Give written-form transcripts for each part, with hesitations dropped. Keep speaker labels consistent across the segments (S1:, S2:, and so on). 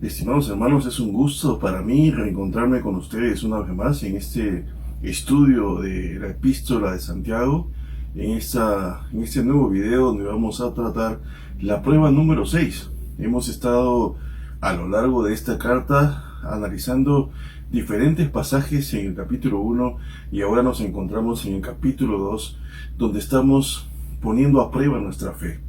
S1: Estimados hermanos, es un gusto para mí reencontrarme con ustedes una vez más en este estudio de la Epístola de Santiago, en este nuevo video donde vamos a tratar la prueba número 6. Hemos estado a lo largo de esta carta analizando diferentes pasajes en el capítulo 1 y ahora nos encontramos en el capítulo 2, donde estamos poniendo a prueba nuestra fe,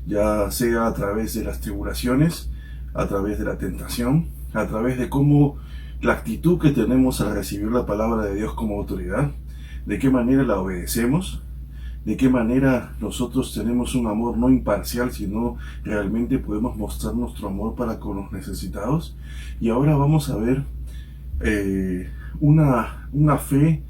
S1: ya sea a través de las tribulaciones, a través de la tentación, a través de cómo la actitud que tenemos al recibir la palabra de Dios como autoridad, de qué manera la obedecemos, de qué manera nosotros tenemos un amor no imparcial, sino realmente podemos mostrar nuestro amor para con los necesitados. Y ahora vamos a ver una fe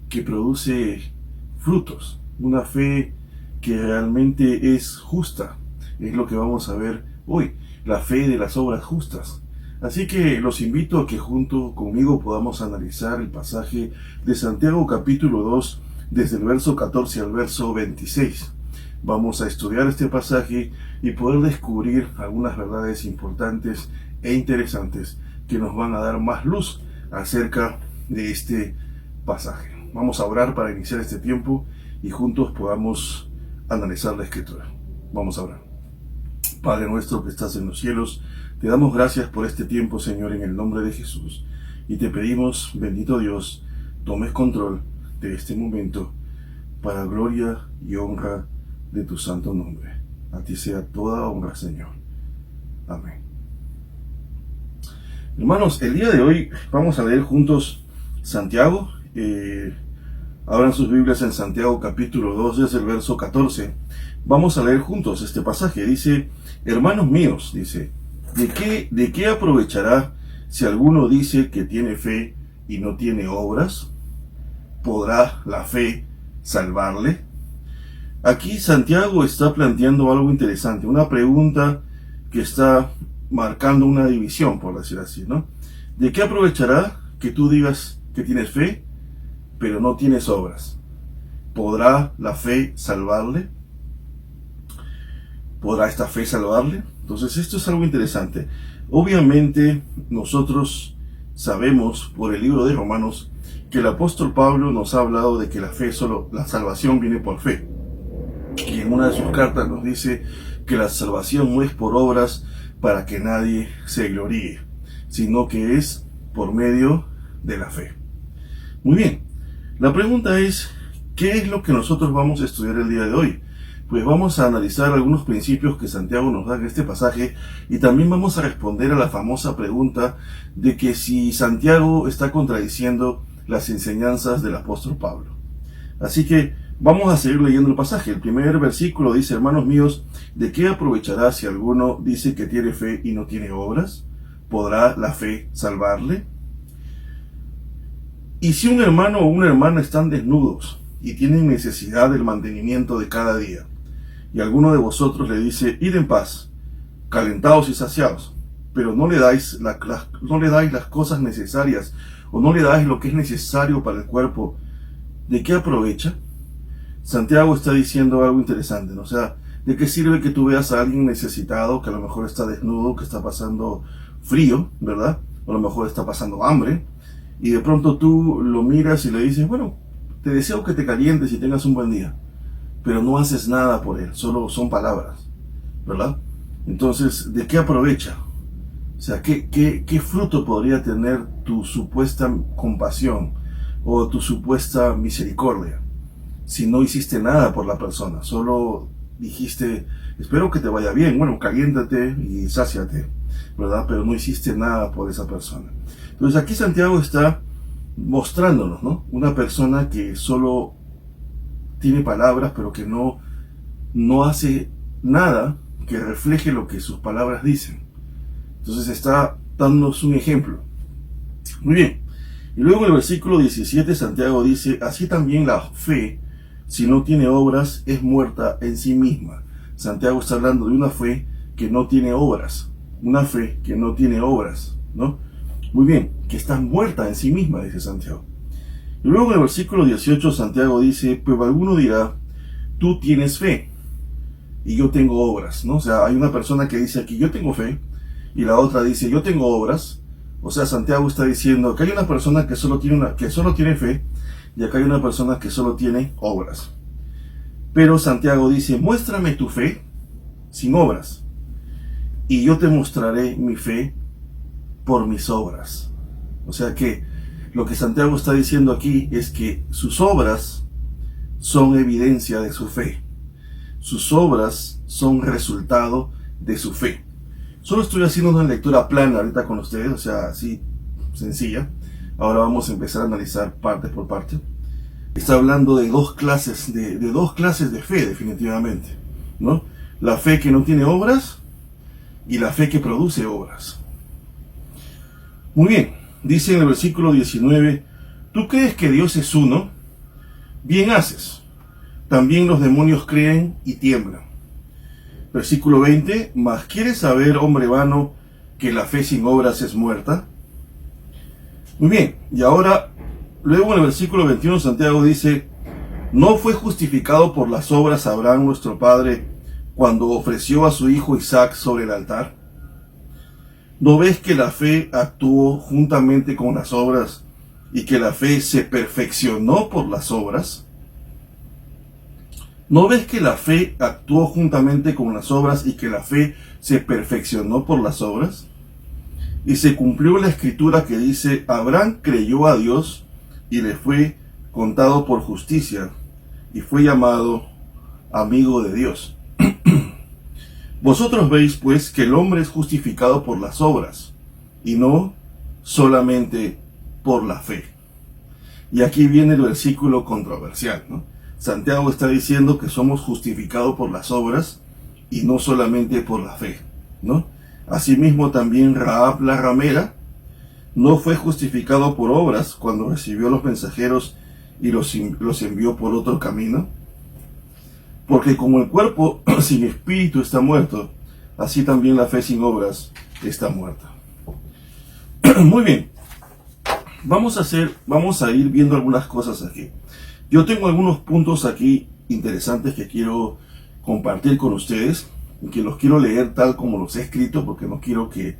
S1: que produce frutos, una fe que realmente es justa. Es lo que vamos a ver hoy, la fe de las obras justas. Así que los invito a que junto conmigo podamos analizar el pasaje de Santiago capítulo 2, desde el verso 14 al verso 26. Vamos a estudiar este pasaje y poder descubrir algunas verdades importantes e interesantes que nos van a dar más luz acerca de este pasaje. Vamos a orar para iniciar este tiempo y juntos podamos analizar la Escritura. Vamos a orar. Padre nuestro que estás en los cielos, te damos gracias por este tiempo, Señor, en el nombre de Jesús. Y te pedimos, bendito Dios, tomes control de este momento para gloria y honra de tu santo nombre. A ti sea toda honra, Señor. Amén. Hermanos, el día de hoy vamos a leer juntos Santiago. Abran sus Biblias en Santiago capítulo 2, desde el verso 14. Vamos a leer juntos este pasaje. Dice: hermanos míos, dice, ¿de qué aprovechará si alguno dice que tiene fe y no tiene obras? ¿Podrá la fe salvarle? Aquí Santiago está planteando algo interesante, una pregunta que está marcando una división, por decir así, ¿no? ¿De qué aprovechará que tú digas que tienes fe, pero no tienes obras? ¿Podrá la fe salvarle? ¿Podrá esta fe salvarle? Entonces esto es algo interesante. Obviamente nosotros sabemos por el libro de Romanos que el apóstol Pablo nos ha hablado de que la salvación viene por fe. Y en una de sus cartas nos dice que la salvación no es por obras para que nadie se gloríe, sino que es por medio de la fe. Muy bien, la pregunta es, ¿qué es lo que nosotros vamos a estudiar el día de hoy? Pues vamos a analizar algunos principios que Santiago nos da en este pasaje y también vamos a responder a la famosa pregunta de que si Santiago está contradiciendo las enseñanzas del apóstol Pablo. Así que vamos a seguir leyendo el pasaje. El primer versículo dice: hermanos míos, ¿de qué aprovechará si alguno dice que tiene fe y no tiene obras? ¿Podrá la fe salvarle? Y si un hermano o una hermana están desnudos y tienen necesidad del mantenimiento de cada día, y alguno de vosotros le dice: id en paz, calentados y saciados, pero no le dais las cosas necesarias, o no le dais lo que es necesario para el cuerpo, ¿de qué aprovecha? Santiago está diciendo algo interesante, ¿no? O sea, ¿de qué sirve que tú veas a alguien necesitado, que a lo mejor está desnudo, que está pasando frío, ¿verdad? O a lo mejor está pasando hambre, y de pronto tú lo miras y le dices: bueno, te deseo que te calientes y tengas un buen día, pero no haces nada por él, solo son palabras, ¿verdad? Entonces, ¿de qué aprovecha? O sea, ¿qué fruto podría tener tu supuesta compasión o tu supuesta misericordia si no hiciste nada por la persona? Solo dijiste: espero que te vaya bien, bueno, caliéntate y sáciate, ¿verdad? Pero no hiciste nada por esa persona. Entonces aquí Santiago está mostrándonos, ¿no? Una persona que solo tiene palabras, pero que no hace nada que refleje lo que sus palabras dicen. Entonces está dándonos un ejemplo. Muy bien. Y luego en el versículo 17 Santiago dice: así también la fe, si no tiene obras, es muerta en sí misma. Santiago está hablando de una fe que no tiene obras. Una fe que no tiene obras, ¿no? Muy bien, que está muerta en sí misma, dice Santiago. Y luego en el versículo 18 Santiago dice: pues alguno dirá, tú tienes fe y yo tengo obras, ¿no? O sea, hay una persona que dice aquí: yo tengo fe, y la otra dice, yo tengo obras. O sea, Santiago está diciendo que hay una persona que solo tiene fe, y acá hay una persona que solo tiene obras. Pero Santiago dice, muéstrame tu fe sin obras, y yo te mostraré mi fe por mis obras. O sea que lo que Santiago está diciendo aquí es que sus obras son evidencia de su fe. Sus obras son resultado de su fe. Solo estoy haciendo una lectura plana ahorita con ustedes, o sea, así sencilla. Ahora vamos a empezar a analizar parte por parte. Está hablando de dos clases de fe, definitivamente, ¿no? La fe que no tiene obras y la fe que produce obras. Muy bien, dice en el versículo 19, ¿tú crees que Dios es uno? Bien haces. También los demonios creen y tiemblan. Versículo 20, ¿mas quieres saber, hombre vano, que la fe sin obras es muerta? Muy bien, y ahora, luego en el versículo 21 Santiago dice, ¿no fue justificado por las obras Abraham nuestro padre cuando ofreció a su hijo Isaac sobre el altar? ¿No ves que la fe actuó juntamente con las obras y que la fe se perfeccionó por las obras? ¿No ves que la fe actuó juntamente con las obras y que la fe se perfeccionó por las obras? Y se cumplió la escritura que dice, Abraham creyó a Dios y le fue contado por justicia y fue llamado amigo de Dios. Vosotros veis pues que el hombre es justificado por las obras y no solamente por la fe. Y aquí viene el versículo controversial, ¿no? Santiago está diciendo que somos justificados por las obras y no solamente por la fe, ¿no? Asimismo también Rahab la ramera no fue justificado por obras cuando recibió los mensajeros y los envió por otro camino. Porque como el cuerpo sin espíritu está muerto, así también la fe sin obras está muerta. Muy bien, vamos a ir viendo algunas cosas aquí. Yo tengo algunos puntos aquí interesantes que quiero compartir con ustedes, que los quiero leer tal como los he escrito, porque no quiero que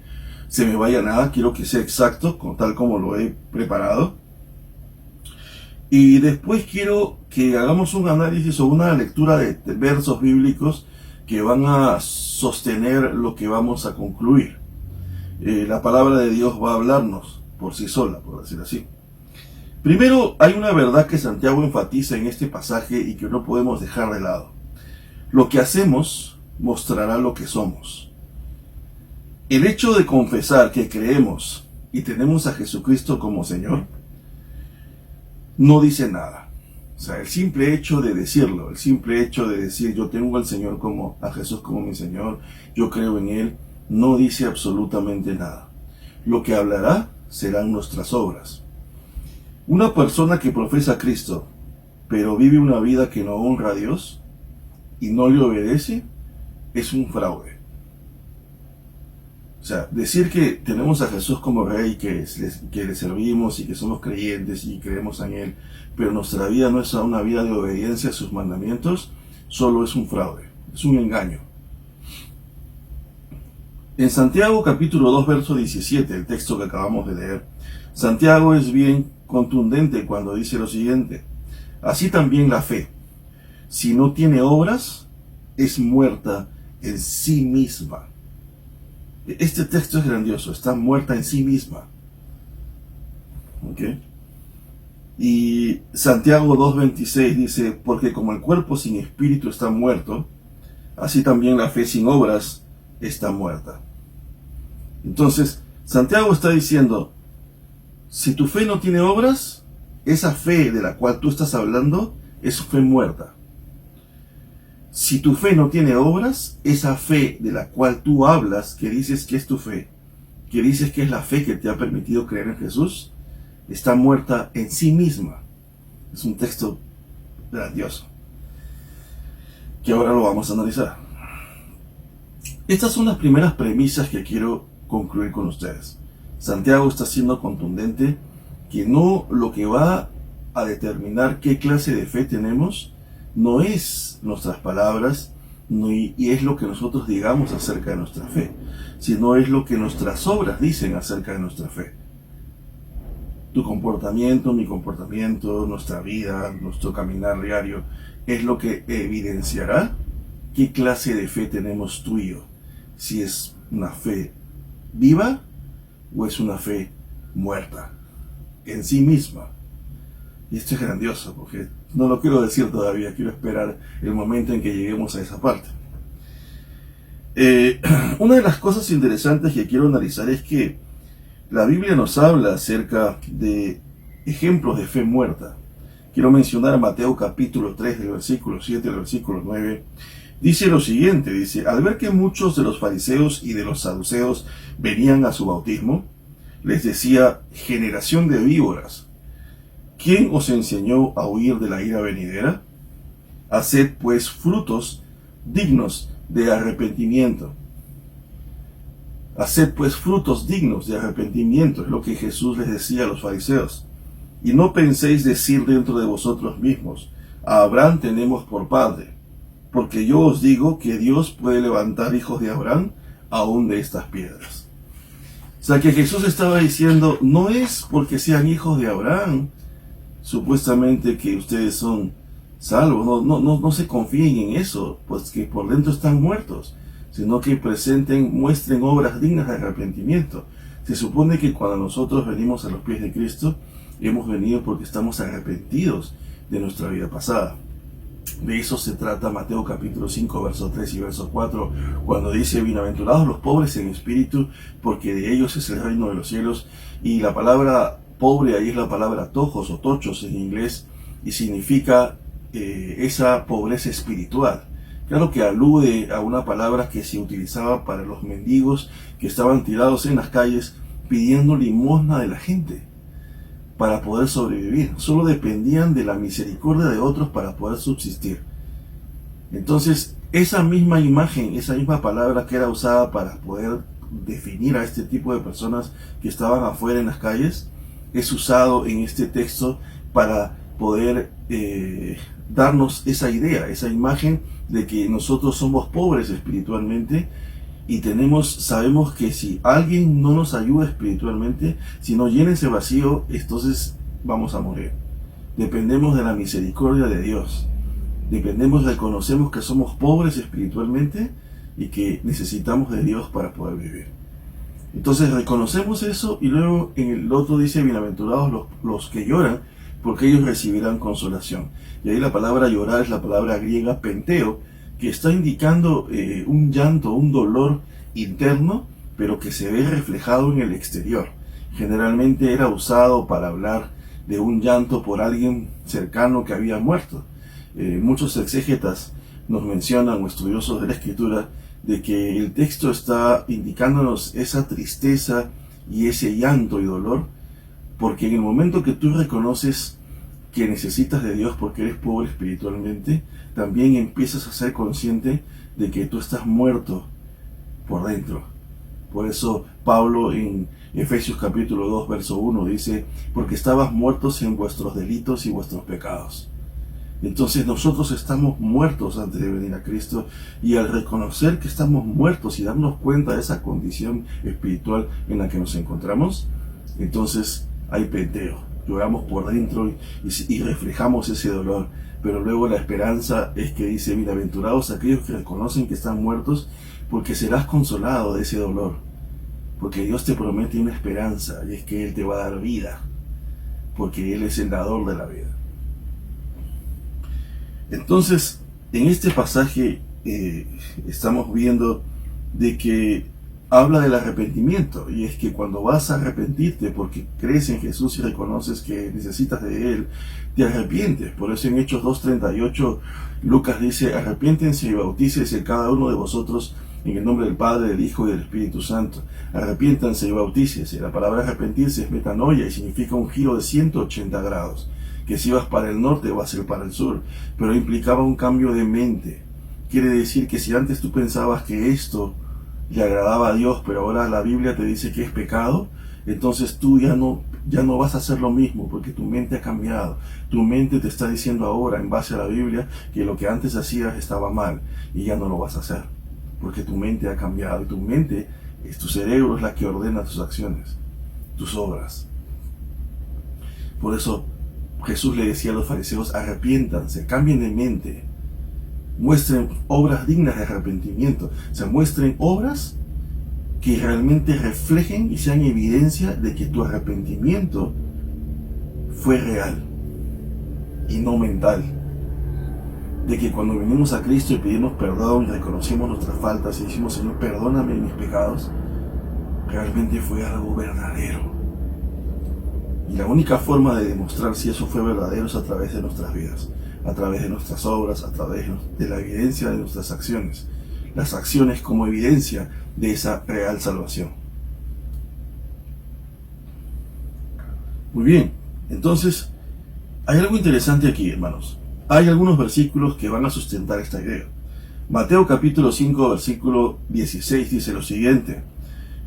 S1: se me vaya nada, quiero que sea exacto, tal como lo he preparado. Y después quiero que hagamos un análisis o una lectura de versos bíblicos que van a sostener lo que vamos a concluir. La palabra de Dios va a hablarnos por sí sola, por decir así. Primero, hay una verdad que Santiago enfatiza en este pasaje y que no podemos dejar de lado. Lo que hacemos mostrará lo que somos. El hecho de confesar que creemos y tenemos a Jesucristo como Señor no dice nada. O sea, el simple hecho de decirlo, el simple hecho de decir yo tengo al Señor a Jesús como mi Señor, yo creo en Él, no dice absolutamente nada. Lo que hablará serán nuestras obras. Una persona que profesa a Cristo, pero vive una vida que no honra a Dios y no le obedece, es un fraude. O sea, decir que tenemos a Jesús como Rey, que le servimos y que somos creyentes y creemos en Él, pero nuestra vida no es una vida de obediencia a sus mandamientos, solo es un fraude, es un engaño. En Santiago capítulo 2, verso 17, el texto que acabamos de leer, Santiago es bien contundente cuando dice lo siguiente: así también la fe, si no tiene obras, es muerta en sí misma. Este texto es grandioso, está muerta en sí misma. ¿Okay? Y Santiago 2:26 dice, porque como el cuerpo sin espíritu está muerto, así también la fe sin obras está muerta. Entonces, Santiago está diciendo, si tu fe no tiene obras, esa fe de la cual tú estás hablando es fe muerta. Si tu fe no tiene obras, esa fe de la cual tú hablas, que dices que es tu fe, que dices que es la fe que te ha permitido creer en Jesús, está muerta en sí misma. Es un texto grandioso, que ahora lo vamos a analizar. Estas son las primeras premisas que quiero concluir con ustedes. Santiago está siendo contundente que no lo que va a determinar qué clase de fe tenemos no es nuestras palabras, y es lo que nosotros digamos acerca de nuestra fe, sino es lo que nuestras obras dicen acerca de nuestra fe. Tu comportamiento, mi comportamiento, nuestra vida, nuestro caminar diario, es lo que evidenciará qué clase de fe tenemos tú y yo. Si es una fe viva o es una fe muerta en sí misma. Y esto es grandioso, porque no lo quiero decir todavía, quiero esperar el momento en que lleguemos a esa parte. Una de las cosas interesantes que quiero analizar es que la Biblia nos habla acerca de ejemplos de fe muerta. Quiero mencionar Mateo capítulo 3, del versículo 7 al versículo 9. Dice lo siguiente, dice: al ver que muchos de los fariseos y de los saduceos venían a su bautismo, les decía: generación de víboras, ¿quién os enseñó a huir de la ira venidera? Haced pues frutos dignos de arrepentimiento. Haced pues frutos dignos de arrepentimiento, es lo que Jesús les decía a los fariseos. Y no penséis decir dentro de vosotros mismos: a Abraham tenemos por padre, porque yo os digo que Dios puede levantar hijos de Abraham aún de estas piedras. O sea que Jesús estaba diciendo, no es porque sean hijos de Abraham, supuestamente, que ustedes son salvos. No se confíen en eso, pues que por dentro están muertos, sino que muestren obras dignas de arrepentimiento. Se supone que cuando nosotros venimos a los pies de Cristo, hemos venido porque estamos arrepentidos de nuestra vida pasada. De eso se trata Mateo capítulo 5, verso 3 y verso 4, cuando dice: bienaventurados los pobres en espíritu, porque de ellos es el reino de los cielos. Y la palabra pobre ahí es la palabra tojos o tochos en inglés, y significa esa pobreza espiritual. Claro que alude a una palabra que se utilizaba para los mendigos que estaban tirados en las calles pidiendo limosna de la gente para poder sobrevivir. Solo dependían de la misericordia de otros para poder subsistir. Entonces, esa misma imagen, esa misma palabra que era usada para poder definir a este tipo de personas que estaban afuera en las calles, es usado en este texto para poder darnos esa idea, esa imagen de que nosotros somos pobres espiritualmente y sabemos que si alguien no nos ayuda espiritualmente, si no llena ese vacío, entonces vamos a morir. Dependemos de la misericordia de Dios. Reconocemos que somos pobres espiritualmente y que necesitamos de Dios para poder vivir. Entonces reconocemos eso, y luego en el otro dice: bienaventurados los que lloran, porque ellos recibirán consolación. Y ahí la palabra llorar es la palabra griega penteo, que está indicando un llanto, un dolor interno, pero que se ve reflejado en el exterior. Generalmente era usado para hablar de un llanto por alguien cercano que había muerto. Muchos exégetas nos mencionan, o estudiosos de la Escritura, de que el texto está indicándonos esa tristeza y ese llanto y dolor, porque en el momento que tú reconoces que necesitas de Dios porque eres pobre espiritualmente, también empiezas a ser consciente de que tú estás muerto por dentro. Por eso Pablo en Efesios capítulo 2, verso 1 dice: porque estabas muertos en vuestros delitos y vuestros pecados. Entonces nosotros estamos muertos antes de venir a Cristo, y al reconocer que estamos muertos y darnos cuenta de esa condición espiritual en la que nos encontramos, entonces hay penteo. Lloramos por dentro y reflejamos ese dolor. Pero luego la esperanza es que dice: bienaventurados aquellos que reconocen que están muertos, porque serás consolado de ese dolor. Porque Dios te promete una esperanza, y es que Él te va a dar vida, porque Él es el dador de la vida. Entonces, en este pasaje estamos viendo de que habla del arrepentimiento, y es que cuando vas a arrepentirte porque crees en Jesús y reconoces que necesitas de Él, te arrepientes. Por eso en Hechos 2:38 Lucas dice: arrepiéntense y bautícese cada uno de vosotros en el nombre del Padre, del Hijo y del Espíritu Santo. Arrepiéntanse y bautícese. La palabra arrepentirse es metanoia y significa un giro de 180 grados, que si vas para el norte vas a ir para el sur, pero implicaba un cambio de mente. Quiere decir que si antes tú pensabas que esto le agradaba a Dios, pero ahora la Biblia te dice que es pecado, entonces tú ya no ya no vas a hacer lo mismo porque tu mente ha cambiado. Tu mente te está diciendo ahora, en base a la Biblia, que lo que antes hacías estaba mal y ya no lo vas a hacer porque tu mente ha cambiado. Y tu mente, tu cerebro es la que ordena tus acciones, tus obras. Por eso Jesús le decía a los fariseos: arrepiéntanse, cambien de mente, muestren obras dignas de arrepentimiento, o sea, muestren obras que realmente reflejen y sean evidencia de que tu arrepentimiento fue real y no mental. De que cuando venimos a Cristo y pedimos perdón y reconocimos nuestras faltas y decimos: Señor, perdóname mis pecados, realmente fue algo verdadero. Y la única forma de demostrar si eso fue verdadero es a través de nuestras vidas, a través de nuestras obras, a través de la evidencia de nuestras acciones. Las acciones como evidencia de esa real salvación. Muy bien, entonces hay algo interesante aquí, hermanos. Hay algunos versículos que van a sustentar esta idea. Mateo capítulo 5, versículo 16 dice lo siguiente: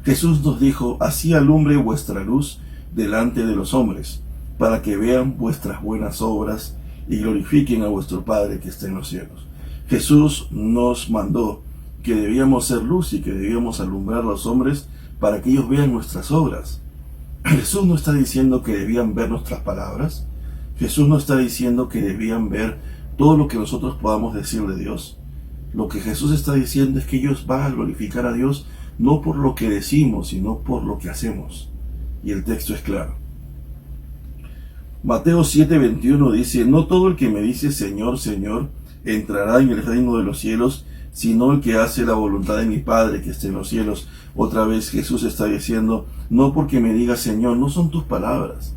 S1: Jesús nos dijo: así alumbre vuestra luz delante de los hombres, para que vean vuestras buenas obras y glorifiquen a vuestro Padre que está en los cielos. Jesús nos mandó que debíamos ser luz y que debíamos alumbrar a los hombres para que ellos vean nuestras obras. Jesús no está diciendo que debían ver nuestras palabras. Jesús no está diciendo que debían ver todo lo que nosotros podamos decir de Dios. Lo que Jesús está diciendo es que ellos van a glorificar a Dios no por lo que decimos, sino por lo que hacemos. Y el texto es claro. Mateo 7:21 dice: no todo el que me dice Señor, Señor, entrará en el reino de los cielos, sino el que hace la voluntad de mi Padre que está en los cielos. Otra vez Jesús está diciendo: no porque me digas Señor, no son tus palabras.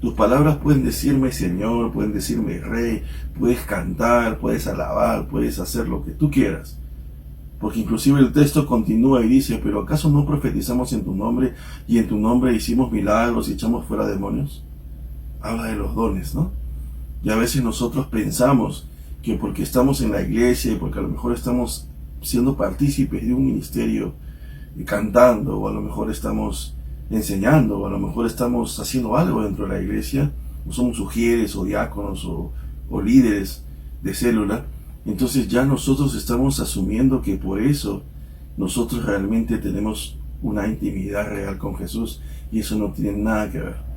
S1: Tus palabras pueden decirme Señor, pueden decirme Rey, puedes cantar, puedes alabar, puedes hacer lo que tú quieras. Porque inclusive el texto continúa y dice: ¿pero acaso no profetizamos en tu nombre y en tu nombre hicimos milagros y echamos fuera demonios? Habla de los dones, ¿no? Y a veces nosotros pensamos que porque estamos en la iglesia y porque a lo mejor estamos siendo partícipes de un ministerio, cantando, o a lo mejor estamos enseñando, o a lo mejor estamos haciendo algo dentro de la iglesia, o somos sugieres o diáconos o líderes de célula, entonces ya nosotros estamos asumiendo que por eso nosotros realmente tenemos una intimidad real con Jesús, y eso no tiene nada que ver.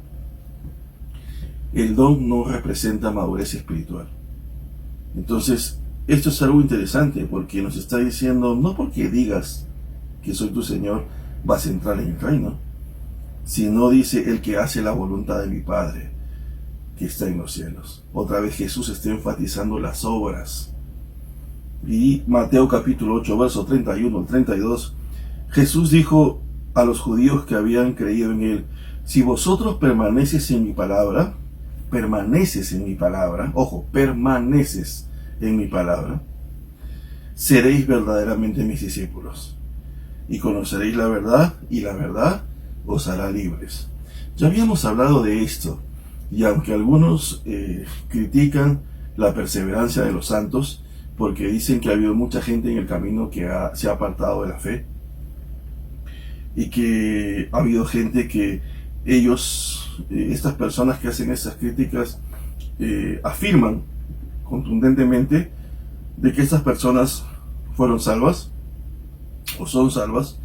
S1: El don no representa madurez espiritual. Entonces, esto es algo interesante porque nos está diciendo: no porque digas que soy tu Señor vas a entrar en el reino, sino dice: el que hace la voluntad de mi Padre que está en los cielos. Otra vez Jesús está enfatizando las obras. Y Mateo capítulo 8, verso 31 al 32, Jesús dijo a los judíos que habían creído en él: si vosotros permaneces en mi palabra, ojo, permaneces en mi palabra, seréis verdaderamente mis discípulos, y conoceréis la verdad, y la verdad os hará libres. Ya habíamos hablado de esto, y aunque algunos critican la perseverancia de los santos, porque dicen que ha habido mucha gente en el camino que se ha apartado de la fe, y que ha habido gente que estas personas que hacen estas críticas afirman contundentemente de que estas personas fueron salvas o son salvas.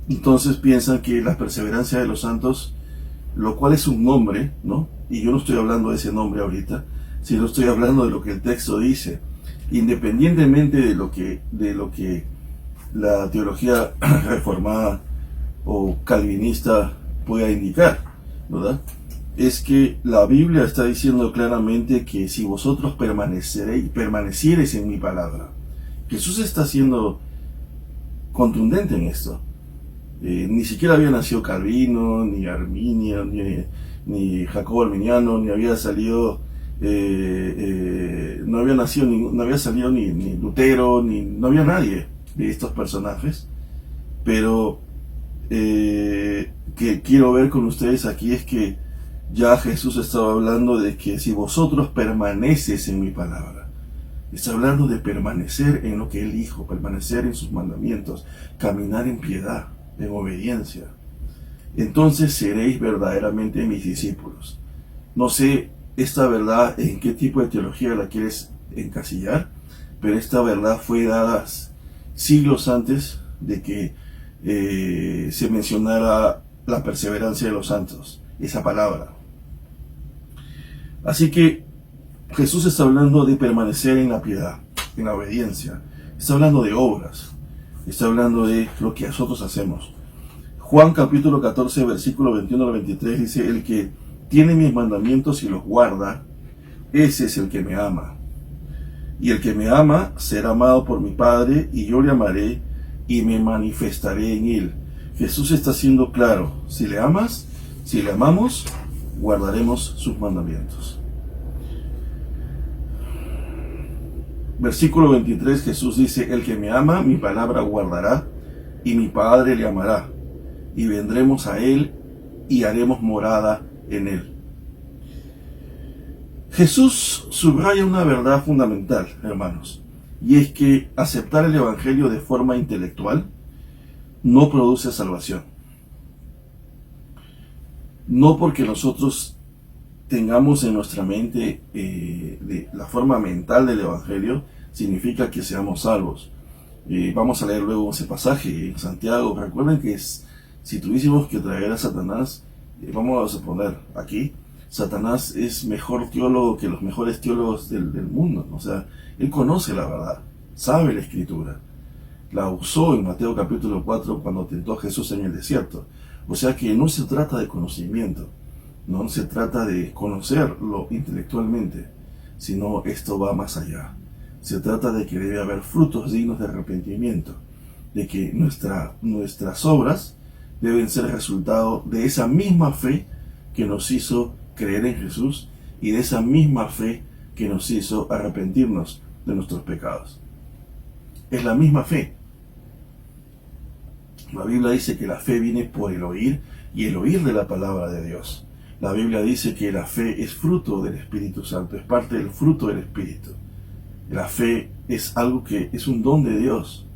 S1: Entonces piensan que la perseverancia de los santos, lo cual es un nombre, ¿no? Y yo no estoy hablando de ese nombre ahorita, sino estoy hablando de lo que el texto dice, independientemente de lo que la teología reformada o calvinista pueda indicar, ¿verdad? Es que la Biblia está diciendo claramente que si vosotros permaneciereis en mi palabra. Jesús está siendo contundente en esto. Ni siquiera había nacido Calvino, ni Arminio, ni Jacobo Arminiano, ni había salido, no había salido ni Lutero, no había nadie de estos personajes. Pero que quiero ver con ustedes aquí es que ya Jesús estaba hablando de que si vosotros permaneces en mi palabra, está hablando de permanecer en lo que Él dijo, permanecer en sus mandamientos, caminar en piedad, en obediencia. entonces seréis verdaderamente mis discípulos. No sé esta verdad en qué tipo de teología la quieres encasillar, pero esta verdad fue dada siglos antes de que se mencionara la perseverancia de los santos, esa palabra. Así que Jesús está hablando de permanecer en la piedad, en la obediencia. Está hablando de obras. Está hablando de lo que nosotros hacemos. Juan capítulo 14, versículo 21 al 23 dice: el que tiene mis mandamientos y los guarda, ese es el que me ama. Y el que me ama será amado por mi Padre, y yo le amaré y me manifestaré en él. Jesús está siendo claro: si le amas, si le amamos, guardaremos sus mandamientos. Versículo 23, Jesús dice: el que me ama, mi palabra guardará, y mi Padre le amará, y vendremos a él y haremos morada en él. Jesús subraya una verdad fundamental, hermanos, y es que aceptar el Evangelio de forma intelectual no produce salvación. No porque nosotros tengamos en nuestra mente de la forma mental del Evangelio, significa que seamos salvos. Vamos a leer luego ese pasaje en Santiago. Recuerden que si tuviésemos que traer a Satanás, vamos a poner aquí, Satanás es mejor teólogo que los mejores teólogos del mundo. O sea, él conoce la verdad, sabe la Escritura. La usó en Mateo capítulo 4 cuando tentó a Jesús en el desierto. O sea que no se trata de conocimiento, no se trata de conocerlo intelectualmente, sino esto va más allá. Se trata de que debe haber frutos dignos de arrepentimiento, de que nuestras obras deben ser resultado de esa misma fe que nos hizo creer en Jesús y de esa misma fe que nos hizo arrepentirnos de nuestros pecados. Es la misma fe. La Biblia dice que la fe viene por el oír y el oír de la palabra de Dios. La Biblia dice que la fe es fruto del Espíritu Santo, es parte del fruto del Espíritu. La fe es algo que es un don de Dios.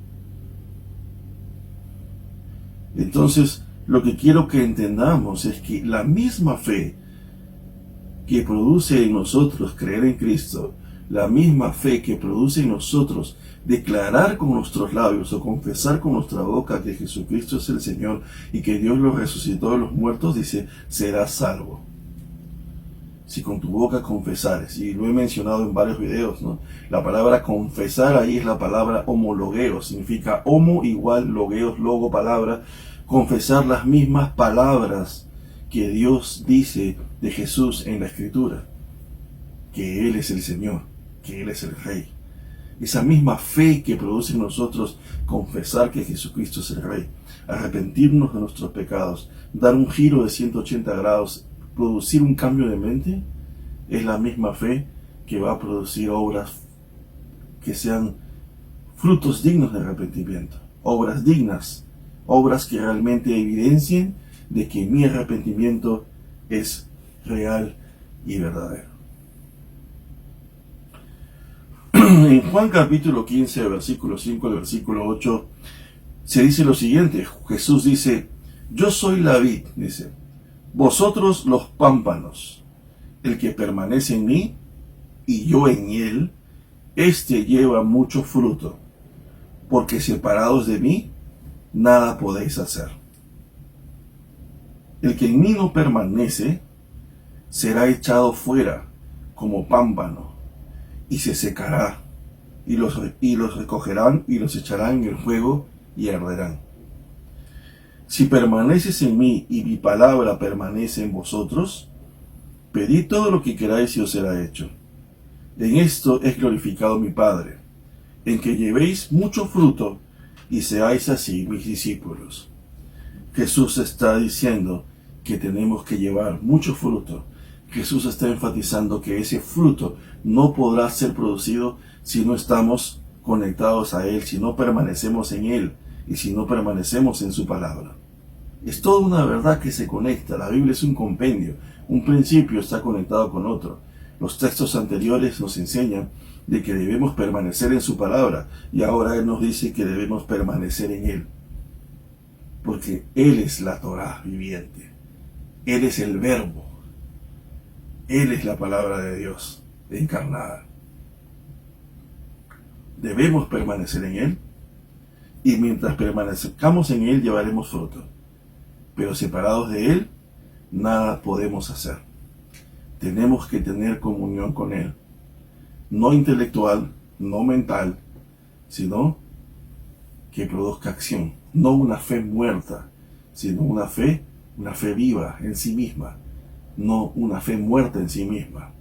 S1: Entonces, lo que quiero que entendamos es que la misma fe que produce en nosotros creer en Cristo, la misma fe que produce en nosotros declarar con nuestros labios o confesar con nuestra boca que Jesucristo es el Señor y que Dios lo resucitó de los muertos, dice, serás salvo. Si con tu boca confesares, y lo he mencionado en varios videos, ¿no? La palabra confesar ahí es la palabra homologeo, significa homo igual logeos, logo, palabra, confesar las mismas palabras que Dios dice de Jesús en la Escritura, que Él es el Señor, que Él es el Rey. Esa misma fe que produce en nosotros confesar que Jesucristo es el Rey, arrepentirnos de nuestros pecados, dar un giro de 180 grados, producir un cambio de mente, es la misma fe que va a producir obras que sean frutos dignos de arrepentimiento, obras dignas, obras que realmente evidencien de que mi arrepentimiento es real y verdadero. En Juan capítulo 15, versículo 5 al versículo 8, se dice lo siguiente. Jesús dice: yo soy la vid, dice, vosotros los pámpanos. El que permanece en mí y yo en él, éste lleva mucho fruto, porque separados de mí, nada podéis hacer. El que en mí no permanece, será echado fuera como pámpano, y se secará, y los recogerán y los echarán en el fuego y arderán. Si permaneces en mí y mi palabra permanece en vosotros, pedid todo lo que queráis y os será hecho. En esto es glorificado mi Padre, en que llevéis mucho fruto y seáis así mis discípulos. Jesús está diciendo que tenemos que llevar mucho fruto. Jesús está enfatizando que ese fruto no podrá ser producido si no estamos conectados a Él, si no permanecemos en Él y si no permanecemos en su palabra. Es toda una verdad que se conecta. La Biblia es un compendio. Un principio está conectado con otro. Los textos anteriores nos enseñan de que debemos permanecer en su palabra y ahora Él nos dice que debemos permanecer en Él. porque Él es la Torá viviente, Él es el Verbo, Él es la palabra de Dios encarnada. Debemos permanecer en Él, y mientras permanezcamos en Él llevaremos fruto, pero separados de Él, nada podemos hacer. Tenemos que tener comunión con Él, no intelectual, no mental, sino que produzca acción, no una fe muerta, sino una fe viva en sí misma, no una fe muerta en sí misma.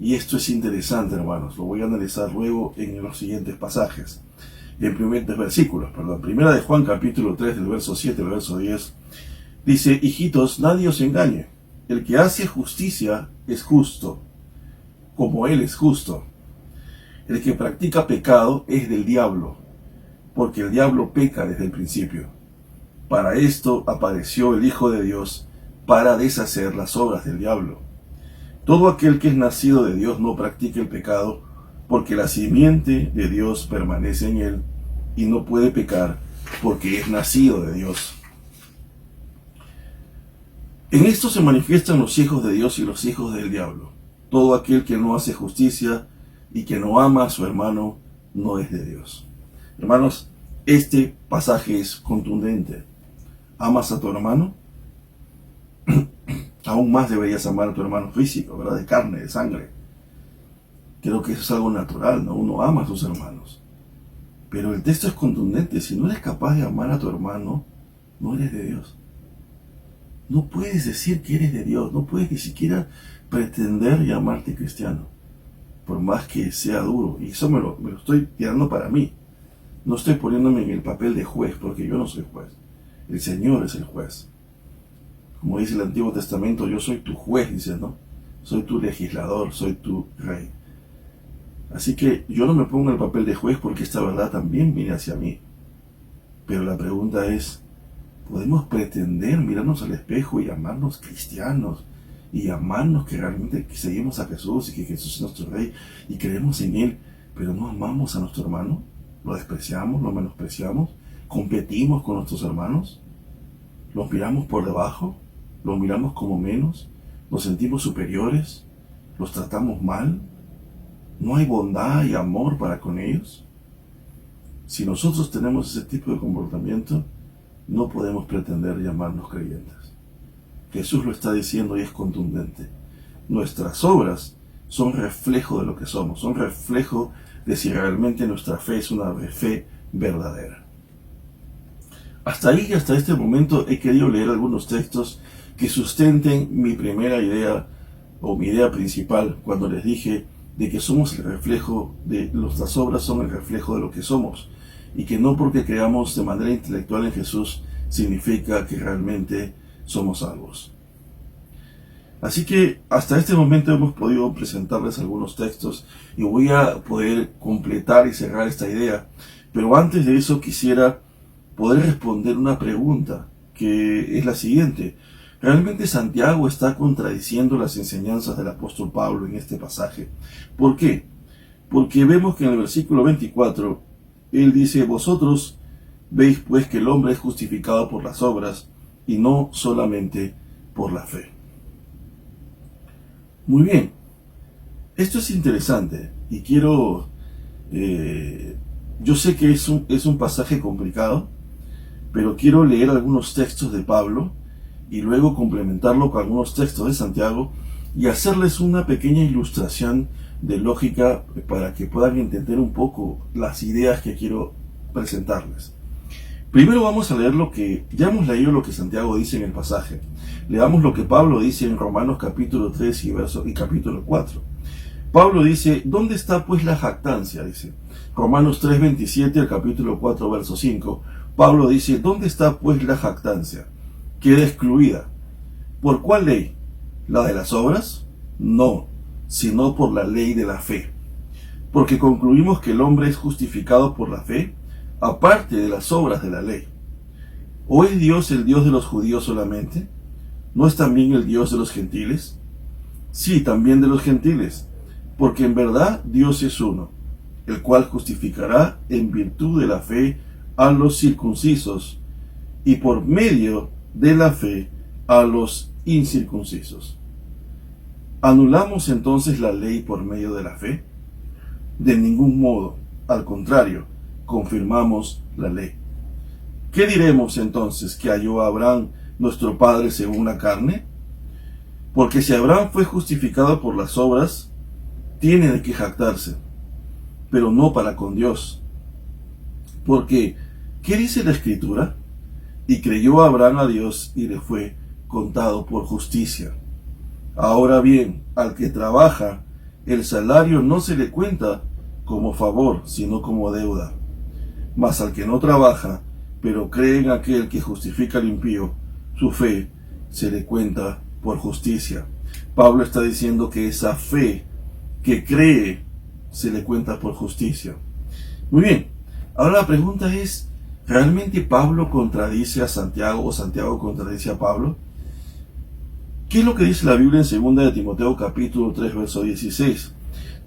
S1: Y esto es interesante, hermanos, lo voy a analizar luego en los siguientes pasajes, versículos. Primera de Juan, capítulo 3, del verso 7 al verso 10, dice: hijitos, nadie os engañe, el que hace justicia es justo, como Él es justo. El que practica pecado es del diablo, porque el diablo peca desde el principio. Para esto apareció el Hijo de Dios, para deshacer las obras del diablo. Todo aquel que es nacido de Dios no practica el pecado, porque la simiente de Dios permanece en él, y no puede pecar, porque es nacido de Dios. En esto se manifiestan los hijos de Dios y los hijos del diablo. Todo aquel que no hace justicia y que no ama a su hermano no es de Dios. Hermanos, este pasaje es contundente. ¿Amas a tu hermano? Aún más deberías amar a tu hermano físico, ¿verdad? De carne, de sangre. Creo que eso es algo natural, ¿no? Uno ama a sus hermanos. Pero el texto es contundente. Si no eres capaz de amar a tu hermano, no eres de Dios. No puedes decir que eres de Dios. No puedes ni siquiera pretender llamarte cristiano, por más que sea duro. Y eso me lo estoy tirando para mí. No estoy poniéndome en el papel de juez, porque yo no soy juez. El Señor es el juez. Como dice el Antiguo Testamento, yo soy tu juez, dice, ¿no? Soy tu legislador, soy tu rey. Así que yo no me pongo en el papel de juez, porque esta verdad también viene hacia mí. Pero la pregunta es, ¿podemos pretender mirarnos al espejo y llamarnos cristianos? Y llamarnos que realmente seguimos a Jesús y que Jesús es nuestro rey y creemos en Él, pero no amamos a nuestro hermano? ¿Lo despreciamos? ¿Lo menospreciamos? ¿Competimos con nuestros hermanos? ¿Los miramos por debajo? ¿Los miramos como menos? ¿Nos sentimos superiores? ¿Los tratamos mal? ¿No hay bondad y amor para con ellos? Si nosotros tenemos ese tipo de comportamiento, no podemos pretender llamarnos creyentes. Jesús lo está diciendo y es contundente. Nuestras obras son reflejo de lo que somos, son reflejo de si realmente nuestra fe es una fe verdadera. Hasta este momento he querido leer algunos textos que sustenten mi primera idea o mi idea principal cuando les dije de que somos el reflejo de nuestras obras, son el reflejo de lo que somos, y que no porque creamos de manera intelectual en Jesús significa que realmente somos salvos. Así que hasta este momento hemos podido presentarles algunos textos y voy a poder completar y cerrar esta idea, pero antes de eso quisiera poder responder una pregunta, que es la siguiente: ¿realmente Santiago está contradiciendo las enseñanzas del apóstol Pablo en este pasaje? ¿Por qué? Porque vemos que en el versículo 24 él dice: vosotros veis pues que el hombre es justificado por las obras y no solamente por la fe. Muy bien, esto es interesante y quiero, yo sé que es un pasaje complicado, pero quiero leer algunos textos de Pablo y luego complementarlo con algunos textos de Santiago y hacerles una pequeña ilustración de lógica para que puedan entender un poco las ideas que quiero presentarles. Primero vamos a leer ya hemos leído lo que Santiago dice en el pasaje. Leamos lo que Pablo dice en Romanos capítulo 3 y capítulo 4. Pablo dice: ¿dónde está pues la jactancia? Dice Romanos 3:27 al capítulo 4 verso 5. Pablo dice: ¿dónde está pues la jactancia? Queda excluida. ¿Por cuál ley? ¿La de las obras? No, sino por la ley de la fe. Porque concluimos que el hombre es justificado por la fe, aparte de las obras de la ley. ¿O es Dios el Dios de los judíos solamente? ¿No es también el Dios de los gentiles? Sí, también de los gentiles, porque en verdad Dios es uno, el cual justificará en virtud de la fe a los circuncisos y por medio de la fe a los incircuncisos. ¿Anulamos entonces la ley por medio de la fe? De ningún modo, al contrario, confirmamos la ley. ¿Qué diremos entonces que halló Abraham, nuestro padre según la carne? Porque si Abraham fue justificado por las obras, tiene de qué jactarse, pero no para con Dios. Porque, ¿qué dice la Escritura? Y creyó Abraham a Dios y le fue contado por justicia. Ahora bien, al que trabaja, el salario no se le cuenta como favor, sino como deuda. Mas al que no trabaja, pero cree en aquel que justifica al impío, su fe se le cuenta por justicia. Pablo está diciendo que esa fe que cree se le cuenta por justicia. Muy bien, ahora la pregunta es, ¿realmente Pablo contradice a Santiago o Santiago contradice a Pablo? ¿Qué es lo que dice la Biblia en 2 de Timoteo capítulo 3 verso 16?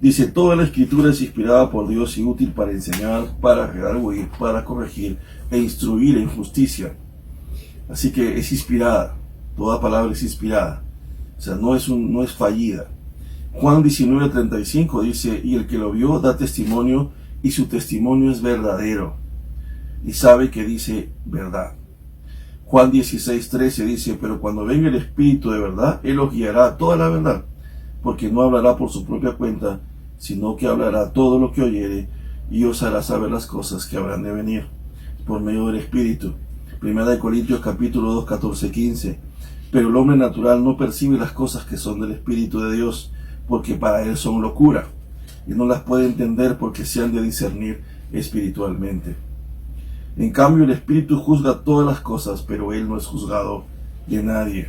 S1: Dice, toda la escritura es inspirada por Dios y útil para enseñar, para redarguir, para corregir e instruir en justicia. Así que es inspirada, toda palabra es inspirada, o sea, no es fallida. Juan 19:35 dice, y el que lo vio da testimonio y su testimonio es verdadero y sabe que dice verdad. Juan 16:13 dice, pero cuando venga el Espíritu de verdad, Él os guiará a toda la verdad, porque no hablará por su propia cuenta, sino que hablará todo lo que oyere y os hará saber las cosas que habrán de venir, por medio del Espíritu. 1 Corintios capítulo 2, 14, 15. Pero el hombre natural no percibe las cosas que son del Espíritu de Dios, porque para él son locura, y no las puede entender porque se han de discernir espiritualmente. En cambio, el Espíritu juzga todas las cosas, pero él no es juzgado de nadie.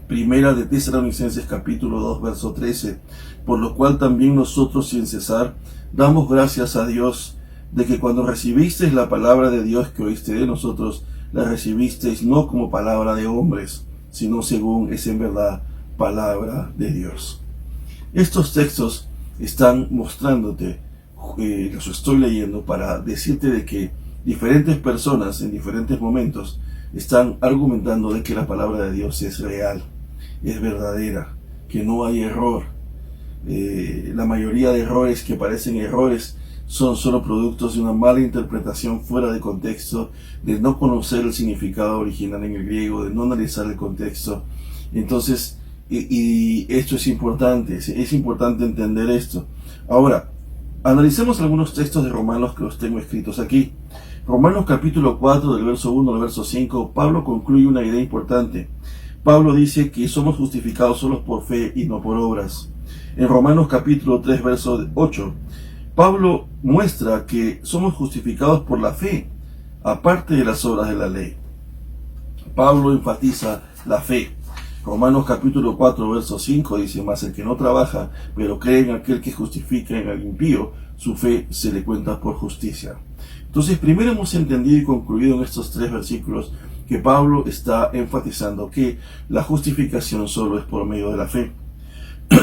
S1: Primera de Tesalonicenses capítulo 2, verso 13. Por lo cual también nosotros sin cesar damos gracias a Dios de que cuando recibisteis la palabra de Dios que oíste de nosotros, la recibisteis no como palabra de hombres, sino según es en verdad palabra de Dios. Estos textos están mostrándote, los estoy leyendo para decirte de que diferentes personas en diferentes momentos están argumentando de que la palabra de Dios es real, es verdadera, que no hay error. La mayoría de errores que parecen errores son solo productos de una mala interpretación fuera de contexto, de no conocer el significado original en el griego, de no analizar el contexto. Entonces, y esto es importante entender esto. Ahora, analicemos algunos textos de Romanos que los tengo escritos aquí. Romanos capítulo 4, del verso 1 al verso 5, Pablo concluye una idea importante. Pablo dice que somos justificados solo por fe y no por obras. En Romanos capítulo 3, verso 8, Pablo muestra que somos justificados por la fe, aparte de las obras de la ley. Pablo enfatiza la fe. Romanos capítulo 4, verso 5 dice, mas el que no trabaja, pero cree en aquel que justifica en el impío, su fe se le cuenta por justicia. Entonces, primero hemos entendido y concluido en estos 3 versículos que Pablo está enfatizando que la justificación solo es por medio de la fe.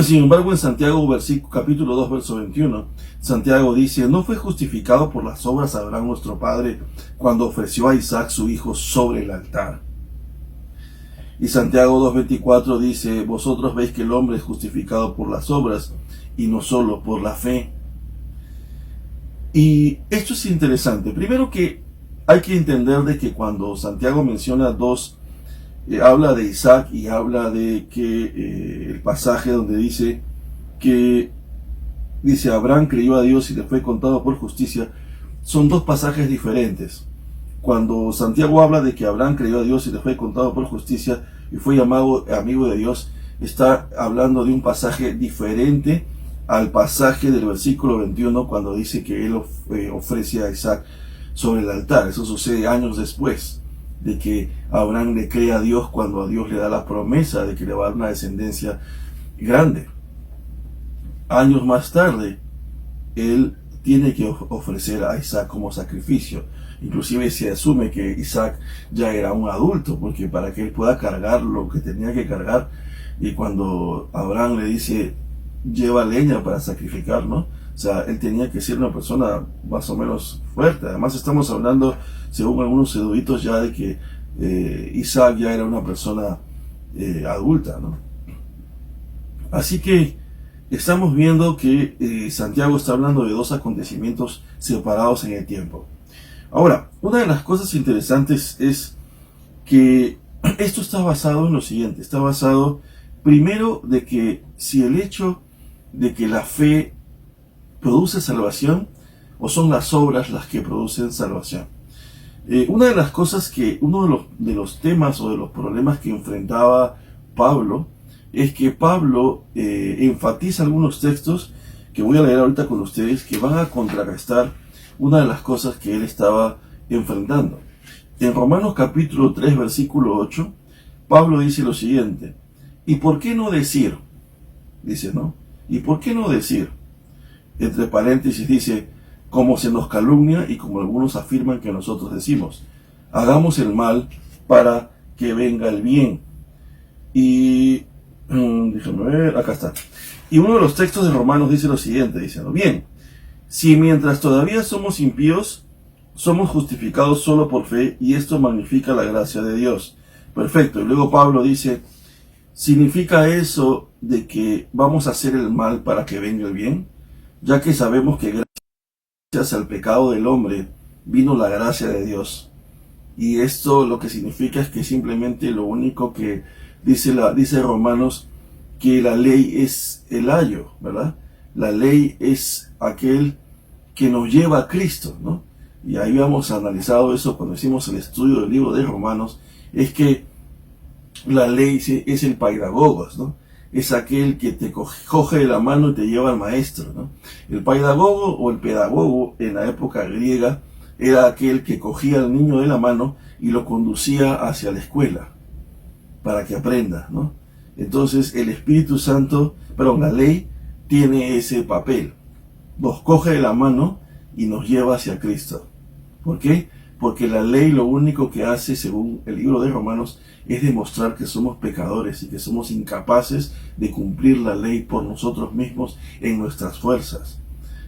S1: Sin embargo, en Santiago capítulo 2, verso 21, Santiago dice, ¿no fue justificado por las obras Abraham nuestro padre cuando ofreció a Isaac su hijo sobre el altar? Y Santiago 2:24 dice, vosotros veis que el hombre es justificado por las obras y no solo por la fe. Y esto es interesante. Primero que hay que entender de que cuando Santiago menciona habla de Isaac y habla de que el pasaje donde dice Abraham creyó a Dios y le fue contado por justicia, son 2 pasajes diferentes. Cuando Santiago habla de que Abraham creyó a Dios y le fue contado por justicia y fue llamado amigo de Dios, está hablando de un pasaje diferente al pasaje del versículo 21 cuando dice que él ofrece a Isaac sobre el altar. Eso sucede años después de que Abraham le cree a Dios, cuando a Dios le da la promesa de que le va a dar una descendencia grande. Años más tarde, él tiene que ofrecer a Isaac como sacrificio. Inclusive se asume que Isaac ya era un adulto, porque para que él pueda cargar lo que tenía que cargar, y cuando Abraham le dice, lleva leña para sacrificar, ¿no? sea, él tenía que ser una persona más o menos fuerte. Además estamos hablando, según algunos eruditos, ya de que Isaac ya era una persona adulta, ¿no? Así que estamos viendo que Santiago está hablando de dos acontecimientos separados en el tiempo. Ahora, una de las cosas interesantes es que esto está basado en lo siguiente. Está basado primero de que si el hecho de que la fe produce salvación o son las obras las que producen salvación. Una de las cosas que, uno de los temas o de los problemas que enfrentaba Pablo es que Pablo enfatiza algunos textos que voy a leer ahorita con ustedes que van a contrarrestar una de las cosas que él estaba enfrentando. En Romanos capítulo 3 versículo 8, Pablo dice lo siguiente: ¿y por qué no decir? Dice, ¿no? ¿Y por qué no decir? Entre paréntesis dice, como se nos calumnia y como algunos afirman que nosotros decimos, hagamos el mal para que venga el bien. Y déjame ver, acá está. Y uno de los textos de Romanos dice lo siguiente, dice, ¿no? Bien, si mientras todavía somos impíos, somos justificados solo por fe, y esto magnifica la gracia de Dios. Perfecto. Y luego Pablo dice, ¿significa eso de que vamos a hacer el mal para que venga el bien? Ya que sabemos que gracias al pecado del hombre vino la gracia de Dios. Y esto lo que significa es que simplemente lo único que dice Romanos, que la ley es el ayo, ¿verdad? La ley es aquel que nos lleva a Cristo, ¿no? Y ahí habíamos analizado eso cuando hicimos el estudio del libro de Romanos, es que la ley es el paidagogos, ¿no? Es aquel que te coge de la mano y te lleva al maestro, ¿no? El paidagogo o el pedagogo en la época griega era aquel que cogía al niño de la mano y lo conducía hacia la escuela para que aprenda, ¿no? Entonces el Espíritu Santo, la ley tiene ese papel. Nos coge de la mano y nos lleva hacia Cristo. ¿Por qué? Porque la ley lo único que hace, según el libro de Romanos, es demostrar que somos pecadores y que somos incapaces de cumplir la ley por nosotros mismos en nuestras fuerzas.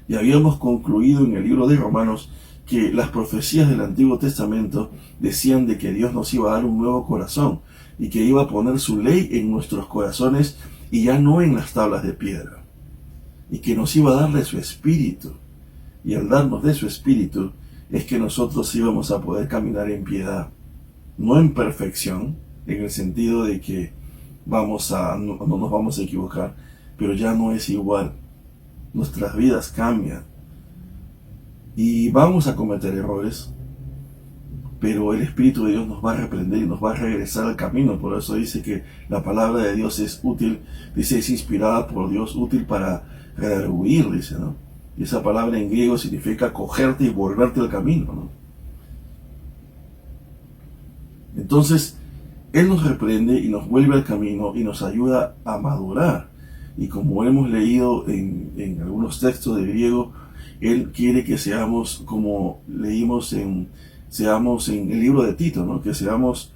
S1: Y habíamos concluido en el libro de Romanos que las profecías del Antiguo Testamento decían de que Dios nos iba a dar un nuevo corazón y que iba a poner su ley en nuestros corazones y ya no en las tablas de piedra. Y que nos iba a dar de su espíritu. Y al darnos de su espíritu es que nosotros íbamos a poder caminar en piedad. No en perfección, en el sentido de que no nos vamos a equivocar, pero ya no es igual. Nuestras vidas cambian. Y vamos a cometer errores, pero el Espíritu de Dios nos va a reprender y nos va a regresar al camino. Por eso dice que la palabra de Dios es útil, dice, es inspirada por Dios, útil para redarguir, dice, ¿no? Y esa palabra en griego significa cogerte y volverte al camino, ¿no? Entonces, Él nos reprende y nos vuelve al camino y nos ayuda a madurar. Y como hemos leído en algunos textos de griego, Él quiere que seamos, como leímos seamos en el libro de Tito, ¿no? Que seamos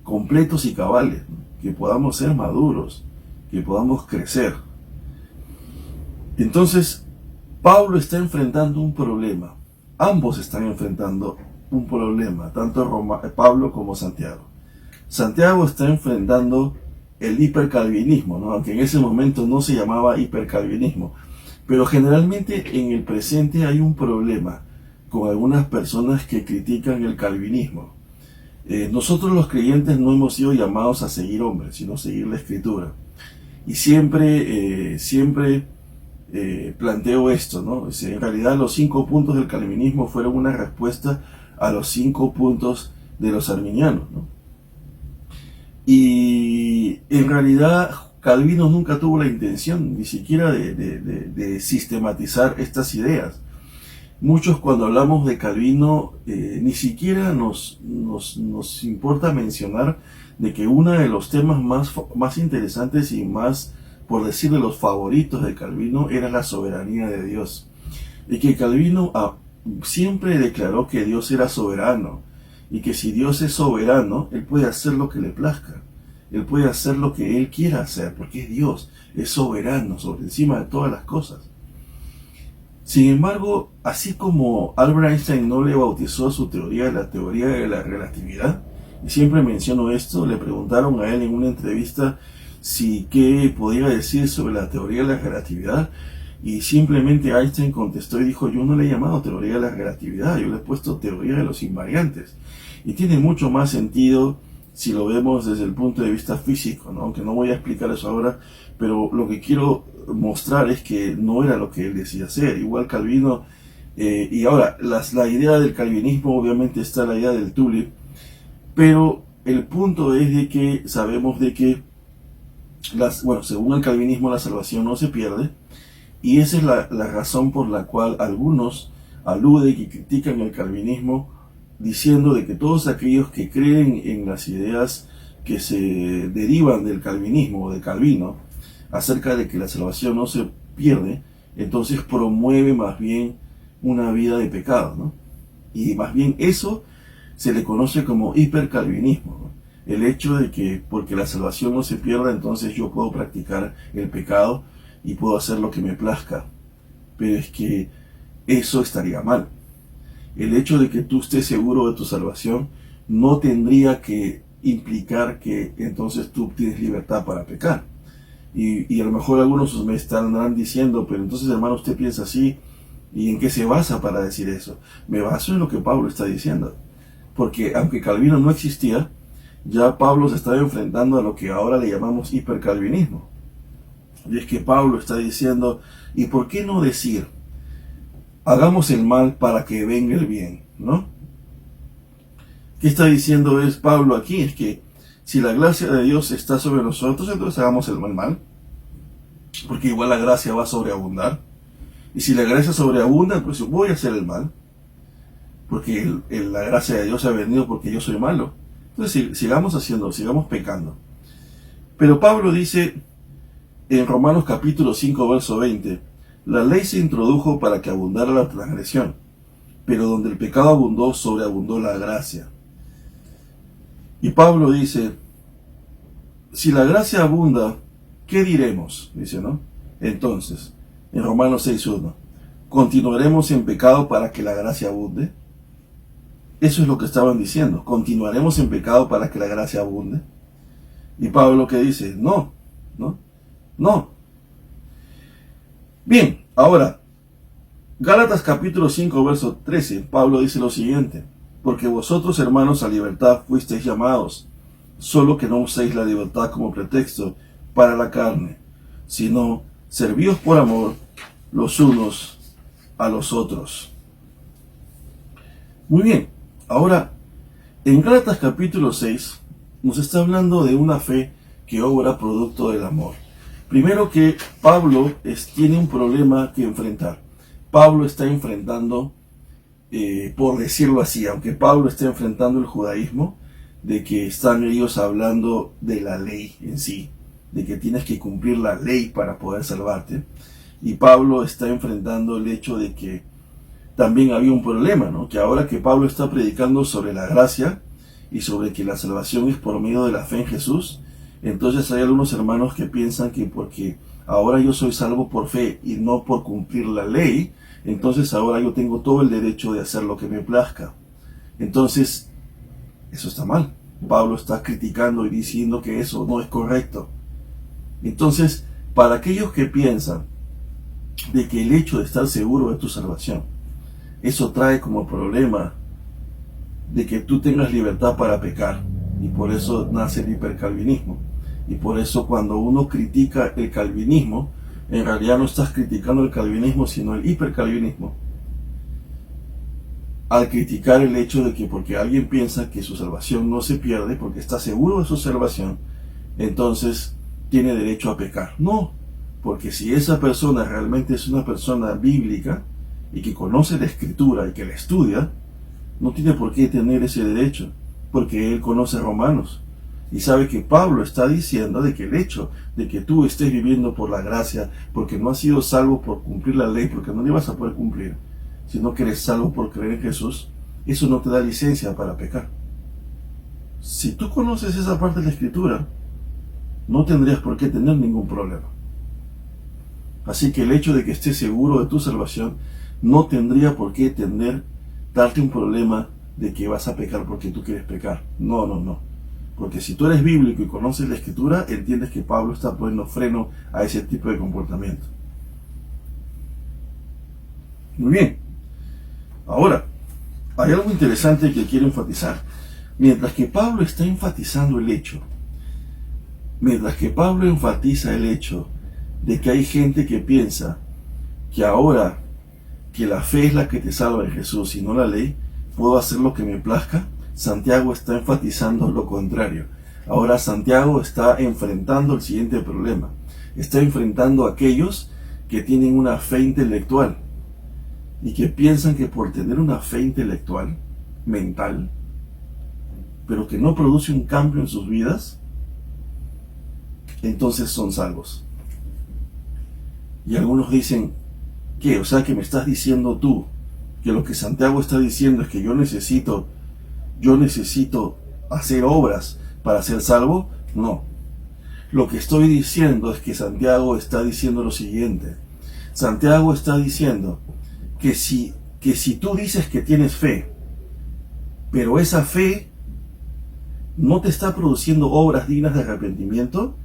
S1: completos y cabales, ¿no? Que podamos ser maduros, que podamos crecer. Entonces, Pablo está enfrentando un problema. Ambos están enfrentando un problema, tanto Pablo como Santiago. Santiago está enfrentando el hipercalvinismo, ¿no? Aunque en ese momento no se llamaba hipercalvinismo. Pero generalmente en el presente hay un problema con algunas personas que critican el calvinismo. Nosotros los creyentes no hemos sido llamados a seguir hombres, sino a seguir la Escritura. Y siempre planteo esto, ¿no? En realidad los 5 puntos del calvinismo fueron una respuesta a los 5 puntos de los arminianos, ¿no? Y en realidad Calvino nunca tuvo la intención ni siquiera de sistematizar estas ideas. Muchos cuando hablamos de Calvino ni siquiera nos importa mencionar de que uno de los temas más interesantes y más, por decir, de los favoritos de Calvino era la soberanía de Dios. Y que Calvino siempre declaró que Dios era soberano y que si Dios es soberano, Él puede hacer lo que le plazca. Él puede hacer lo que Él quiera hacer, porque es Dios, es soberano, sobre encima de todas las cosas. Sin embargo, así como Albert Einstein no le bautizó su teoría, la teoría de la relatividad, y siempre menciono esto, le preguntaron a él en una entrevista si qué podía decir sobre la teoría de la relatividad, y simplemente Einstein contestó y dijo: yo no le he llamado teoría de la relatividad, yo le he puesto teoría de los invariantes. Y tiene mucho más sentido si lo vemos desde el punto de vista físico, ¿no? Aunque no voy a explicar eso ahora, pero lo que quiero mostrar es que no era lo que él decía ser. Igual Calvino, y ahora, la idea del calvinismo, obviamente está la idea del tulip, pero el punto es de que sabemos de que, según el calvinismo, la salvación no se pierde, y esa es la razón por la cual algunos aluden y critican el calvinismo, diciendo de que todos aquellos que creen en las ideas que se derivan del calvinismo o de Calvino, acerca de que la salvación no se pierde, entonces promueve más bien una vida de pecado, ¿no? Y más bien eso se le conoce como hipercalvinismo, ¿no? El hecho de que porque la salvación no se pierda, entonces yo puedo practicar el pecado y puedo hacer lo que me plazca. Pero es que eso estaría mal. El hecho de que tú estés seguro de tu salvación no tendría que implicar que entonces tú tienes libertad para pecar. Y a lo mejor algunos me estarán diciendo: pero entonces, hermano, usted piensa así, ¿y en qué se basa para decir eso? Me baso en lo que Pablo está diciendo. Porque aunque Calvino no existía, ya Pablo se estaba enfrentando a lo que ahora le llamamos hipercalvinismo. Y es que Pablo está diciendo: ¿y por qué no decir, hagamos el mal para que venga el bien? ¿No? ¿Qué está diciendo es Pablo aquí? Es que si la gracia de Dios está sobre nosotros, entonces hagamos el mal, porque igual la gracia va a sobreabundar. Y si la gracia sobreabunda, pues voy a hacer el mal, porque la gracia de Dios ha venido porque yo soy malo. Entonces sigamos pecando. Pero Pablo dice en Romanos capítulo 5, verso 20, la ley se introdujo para que abundara la transgresión, pero donde el pecado abundó, sobreabundó la gracia. Y Pablo dice: si la gracia abunda, ¿qué diremos? Dice, ¿no? Entonces, en Romanos 6.1, ¿continuaremos en pecado para que la gracia abunde? Eso es lo que estaban diciendo. ¿Continuaremos en pecado para que la gracia abunde? Y Pablo, ¿qué dice? No. Bien, ahora, Gálatas capítulo 5, verso 13, Pablo dice lo siguiente: porque vosotros, hermanos, a libertad fuisteis llamados, solo que no uséis la libertad como pretexto para la carne, sino servíos por amor los unos a los otros. Muy bien, ahora, en Gálatas capítulo 6 nos está hablando de una fe que obra producto del amor. Primero que Pablo tiene un problema que enfrentar. Pablo está enfrentando, por decirlo así, aunque Pablo está enfrentando el judaísmo, de que están ellos hablando de la ley en sí, de que tienes que cumplir la ley para poder salvarte. Y Pablo está enfrentando el hecho de que también había un problema, ¿no? Que ahora que Pablo está predicando sobre la gracia y sobre que la salvación es por medio de la fe en Jesús, entonces hay algunos hermanos que piensan que porque ahora yo soy salvo por fe y no por cumplir la ley, entonces ahora yo tengo todo el derecho de hacer lo que me plazca. Entonces, eso está mal. Pablo está criticando y diciendo que eso no es correcto. Entonces, para aquellos que piensan de que el hecho de estar seguro de tu salvación, eso trae como problema de que tú tengas libertad para pecar, y por eso nace el hipercalvinismo. Y por eso cuando uno critica el calvinismo, en realidad no estás criticando el calvinismo, sino el hipercalvinismo. Al criticar el hecho de que porque alguien piensa que su salvación no se pierde, porque está seguro de su salvación, entonces tiene derecho a pecar. No, porque si esa persona realmente es una persona bíblica y que conoce la Escritura y que la estudia, no tiene por qué tener ese derecho, porque él conoce Romanos y sabe que Pablo está diciendo de que el hecho de que tú estés viviendo por la gracia, porque no has sido salvo por cumplir la ley, porque no la ibas a poder cumplir, sino que eres salvo por creer en Jesús, eso no te da licencia para pecar. Si tú conoces esa parte de la Escritura, no tendrías por qué tener ningún problema. Así que el hecho de que estés seguro de tu salvación no tendría por qué darte un problema de que vas a pecar porque tú quieres pecar. No, no, no. Porque si tú eres bíblico y conoces la Escritura, entiendes que Pablo está poniendo freno a ese tipo de comportamiento. Muy bien. Ahora, hay algo interesante que quiero enfatizar. Mientras que Pablo está enfatizando mientras que Pablo enfatiza el hecho de que hay gente que piensa que ahora que la fe es la que te salva en Jesús y no la ley, puedo hacer lo que me plazca, Santiago está enfatizando lo contrario. Ahora Santiago está enfrentando el siguiente problema. Está enfrentando a aquellos que tienen una fe intelectual y que piensan que por tener una fe intelectual, mental, pero que no produce un cambio en sus vidas, entonces son salvos. Y algunos dicen, ¿qué? O sea que me estás diciendo tú que lo que Santiago está diciendo es que yo necesito hacer obras para ser salvo. No. Lo que estoy diciendo es que Santiago está diciendo lo siguiente. Santiago está diciendo que si tú dices que tienes fe, pero esa fe no te está produciendo obras dignas de arrepentimiento,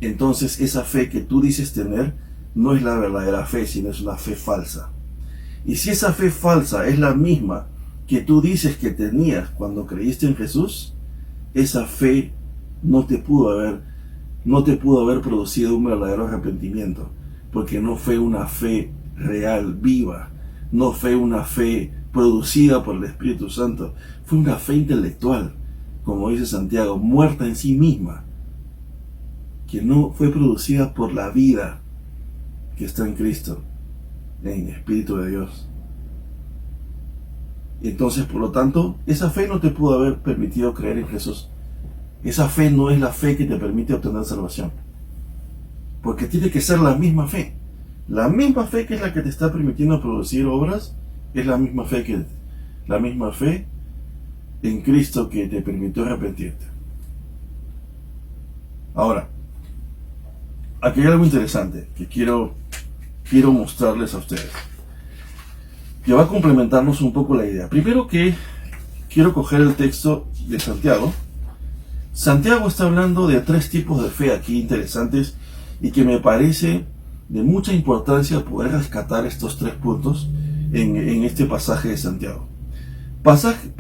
S1: entonces esa fe que tú dices tener no es la verdadera fe, sino es una fe falsa. Y si esa fe falsa es la misma que tú dices que tenías cuando creíste en Jesús, esa fe no te pudo haber producido un verdadero arrepentimiento, porque no fue una fe real, viva, no fue una fe producida por el Espíritu Santo, fue una fe intelectual, como dice Santiago, muerta en sí misma, que no fue producida por la vida que está en Cristo, en el Espíritu de Dios. Y entonces, por lo tanto, esa fe no te pudo haber permitido creer en Jesús. Esa fe no es la fe que te permite obtener salvación. Porque tiene que ser la misma fe. La misma fe que es la que te está permitiendo producir obras, es la misma fe en Cristo que te permitió arrepentirte. Ahora, aquí hay algo interesante que quiero mostrarles a ustedes, que va a complementarnos un poco la idea. Primero que quiero coger el texto de Santiago. Santiago está hablando de 3 tipos de fe aquí interesantes y que me parece de mucha importancia poder rescatar estos 3 puntos en este pasaje de Santiago.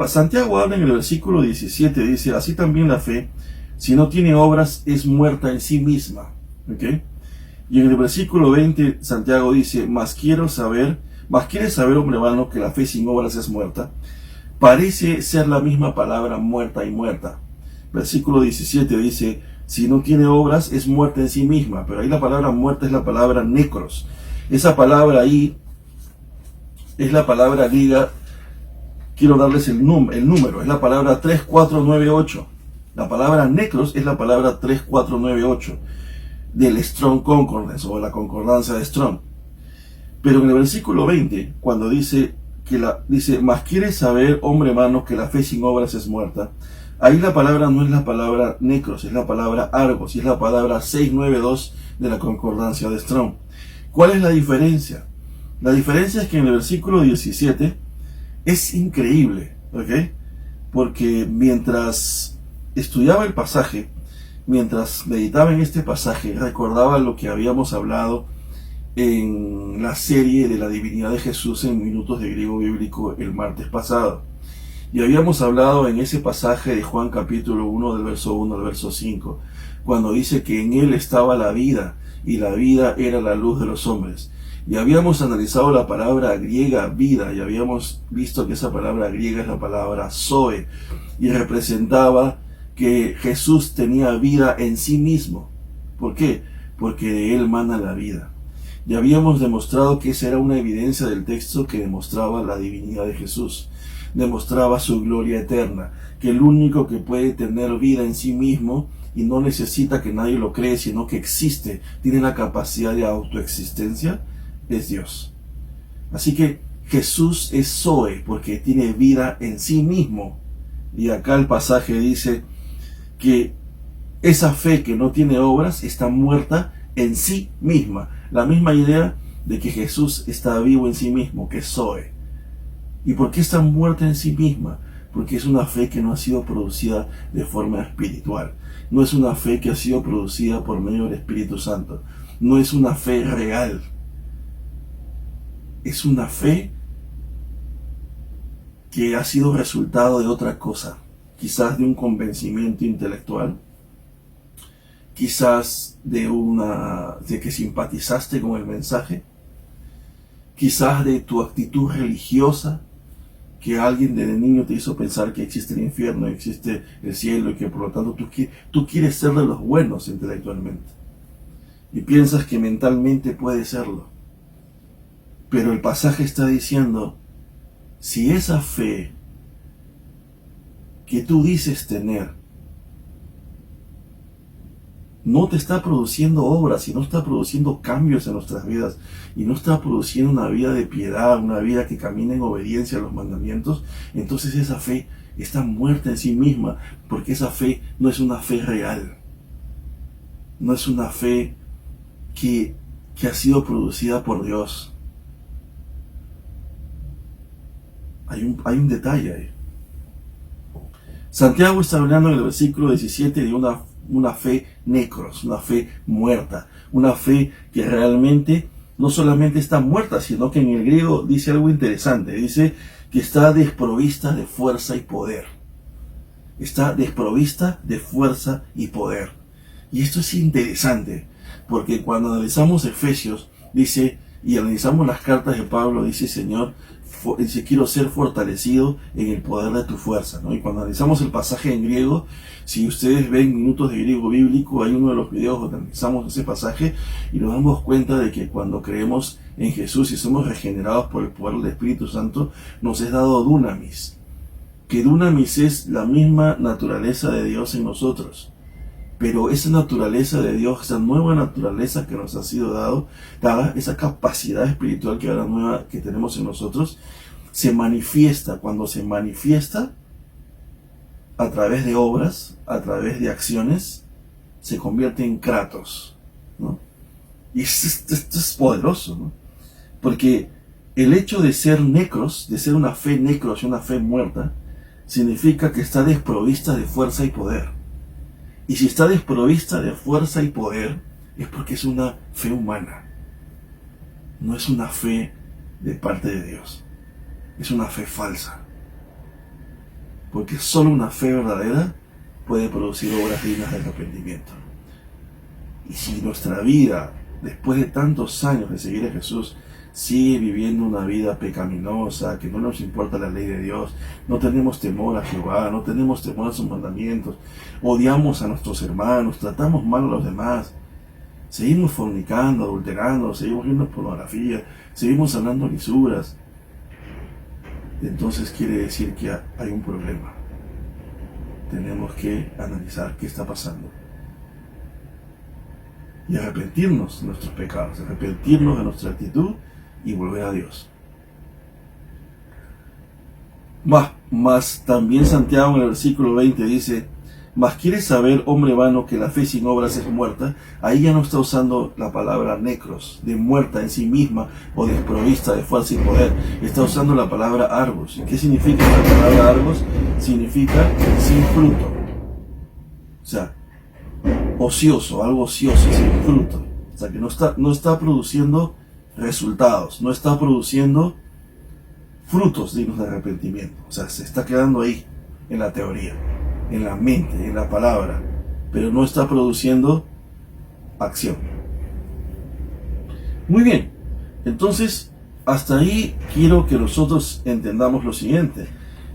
S1: Santiago habla en el versículo 17, dice, así también la fe, si no tiene obras, es muerta en sí misma. ¿Okay? Y en el versículo 20, Santiago dice, mas quieres saber, hombre hermano, que la fe sin obras es muerta. Parece ser la misma palabra muerta y muerta. Versículo 17 dice, si no tiene obras, es muerta en sí misma. Pero ahí la palabra muerta es la palabra necros. Esa palabra ahí es la palabra griega, quiero darles el número, es la palabra 3498. La palabra necros es la palabra 3498 del Strong Concordance o la concordancia de Strong. Pero en el versículo 20, cuando dice, mas quieres saber, hombre hermano, que la fe sin obras es muerta, ahí la palabra no es la palabra necros, es la palabra argos, y es la palabra 692 de la concordancia de Strong. ¿Cuál es la diferencia? La diferencia es que en el versículo 17 es increíble, ¿ok? Porque mientras estudiaba el pasaje, mientras meditaba en este pasaje, recordaba lo que habíamos hablado en la serie de la divinidad de Jesús en Minutos de Griego Bíblico el martes pasado. Y habíamos hablado en ese pasaje de Juan capítulo 1 del verso 1 al verso 5, cuando dice que en él estaba la vida, y la vida era la luz de los hombres. Y habíamos analizado la palabra griega vida, y habíamos visto que esa palabra griega es la palabra zoe, y representaba que Jesús tenía vida en sí mismo. ¿Por qué? Porque de él mana la vida. Y habíamos demostrado que esa era una evidencia del texto que demostraba la divinidad de Jesús. Demostraba su gloria eterna, que el único que puede tener vida en sí mismo y no necesita que nadie lo cree, sino que existe, tiene la capacidad de autoexistencia, es Dios. Así que Jesús es Zoe porque tiene vida en sí mismo. Y acá el pasaje dice que esa fe que no tiene obras está muerta en sí misma. La misma idea de que Jesús está vivo en sí mismo, que es Zoe. ¿Y por qué está muerta en sí misma? Porque es una fe que no ha sido producida de forma espiritual. No es una fe que ha sido producida por medio del Espíritu Santo. No es una fe real. Es una fe que ha sido resultado de otra cosa. Quizás de un convencimiento intelectual. Quizás de que simpatizaste con el mensaje. Quizás de tu actitud religiosa, que alguien desde niño te hizo pensar que existe el infierno, existe el cielo y que por lo tanto tú quieres ser de los buenos intelectualmente. Y piensas que mentalmente puedes serlo. Pero el pasaje está diciendo, si esa fe que tú dices tener no te está produciendo obras y no está produciendo cambios en nuestras vidas y no está produciendo una vida de piedad, una vida que camina en obediencia a los mandamientos, entonces esa fe está muerta en sí misma, porque esa fe no es una fe real. No es una fe que ha sido producida por Dios. Hay un detalle ahí. Santiago está hablando en el versículo 17 de una fe necros, una fe muerta, una fe que realmente no solamente está muerta, sino que en el griego dice algo interesante, dice que está desprovista de fuerza y poder. Está desprovista de fuerza y poder. Y esto es interesante, porque cuando analizamos Efesios, dice, y analizamos las cartas de Pablo, dice, Señor, dice, quiero ser fortalecido en el poder de tu fuerza, ¿no? Y cuando analizamos el pasaje en griego, si ustedes ven minutos de griego bíblico, hay uno de los videos donde analizamos ese pasaje y nos damos cuenta de que cuando creemos en Jesús y somos regenerados por el poder del Espíritu Santo, nos es dado dunamis. Que dunamis es la misma naturaleza de Dios en nosotros. Pero esa naturaleza de Dios, esa nueva naturaleza que nos ha sido dada, esa capacidad espiritual que ahora nueva que tenemos en nosotros, se manifiesta. Cuando se manifiesta a través de obras, a través de acciones, se convierte en kratos, ¿no? Y esto es poderoso, ¿no? Porque el hecho de ser necros, de ser una fe necros y una fe muerta, significa que está desprovista de fuerza y poder. Y si está desprovista de fuerza y poder, es porque es una fe humana. No es una fe de parte de Dios. Es una fe falsa. Porque solo una fe verdadera puede producir obras dignas de arrepentimiento. Y si nuestra vida, después de tantos años de seguir a Jesús, sigue viviendo una vida pecaminosa, que no nos importa la ley de Dios, no tenemos temor a Jehová, no tenemos temor a sus mandamientos, odiamos a nuestros hermanos, tratamos mal a los demás, seguimos fornicando, adulterando, seguimos viendo pornografía, seguimos hablando lisuras, entonces quiere decir que hay un problema. Tenemos que analizar qué está pasando y arrepentirnos de nuestros pecados, arrepentirnos de nuestra actitud y volver a Dios. Más también Santiago en el versículo 20 dice, mas quieres saber, hombre vano, que la fe sin obras es muerta. Ahí ya no está usando la palabra necros, de muerta en sí misma o desprovista de fuerza y poder. Está usando la palabra argos. ¿Y qué significa la palabra argos? Significa sin fruto. O sea, ocioso, algo ocioso, sin fruto. O sea, que no está produciendo resultados, no está produciendo frutos dignos de arrepentimiento. O sea, se está quedando ahí, en la teoría, en la mente, en la palabra, pero no está produciendo acción. Muy bien, entonces, hasta ahí quiero que nosotros entendamos lo siguiente.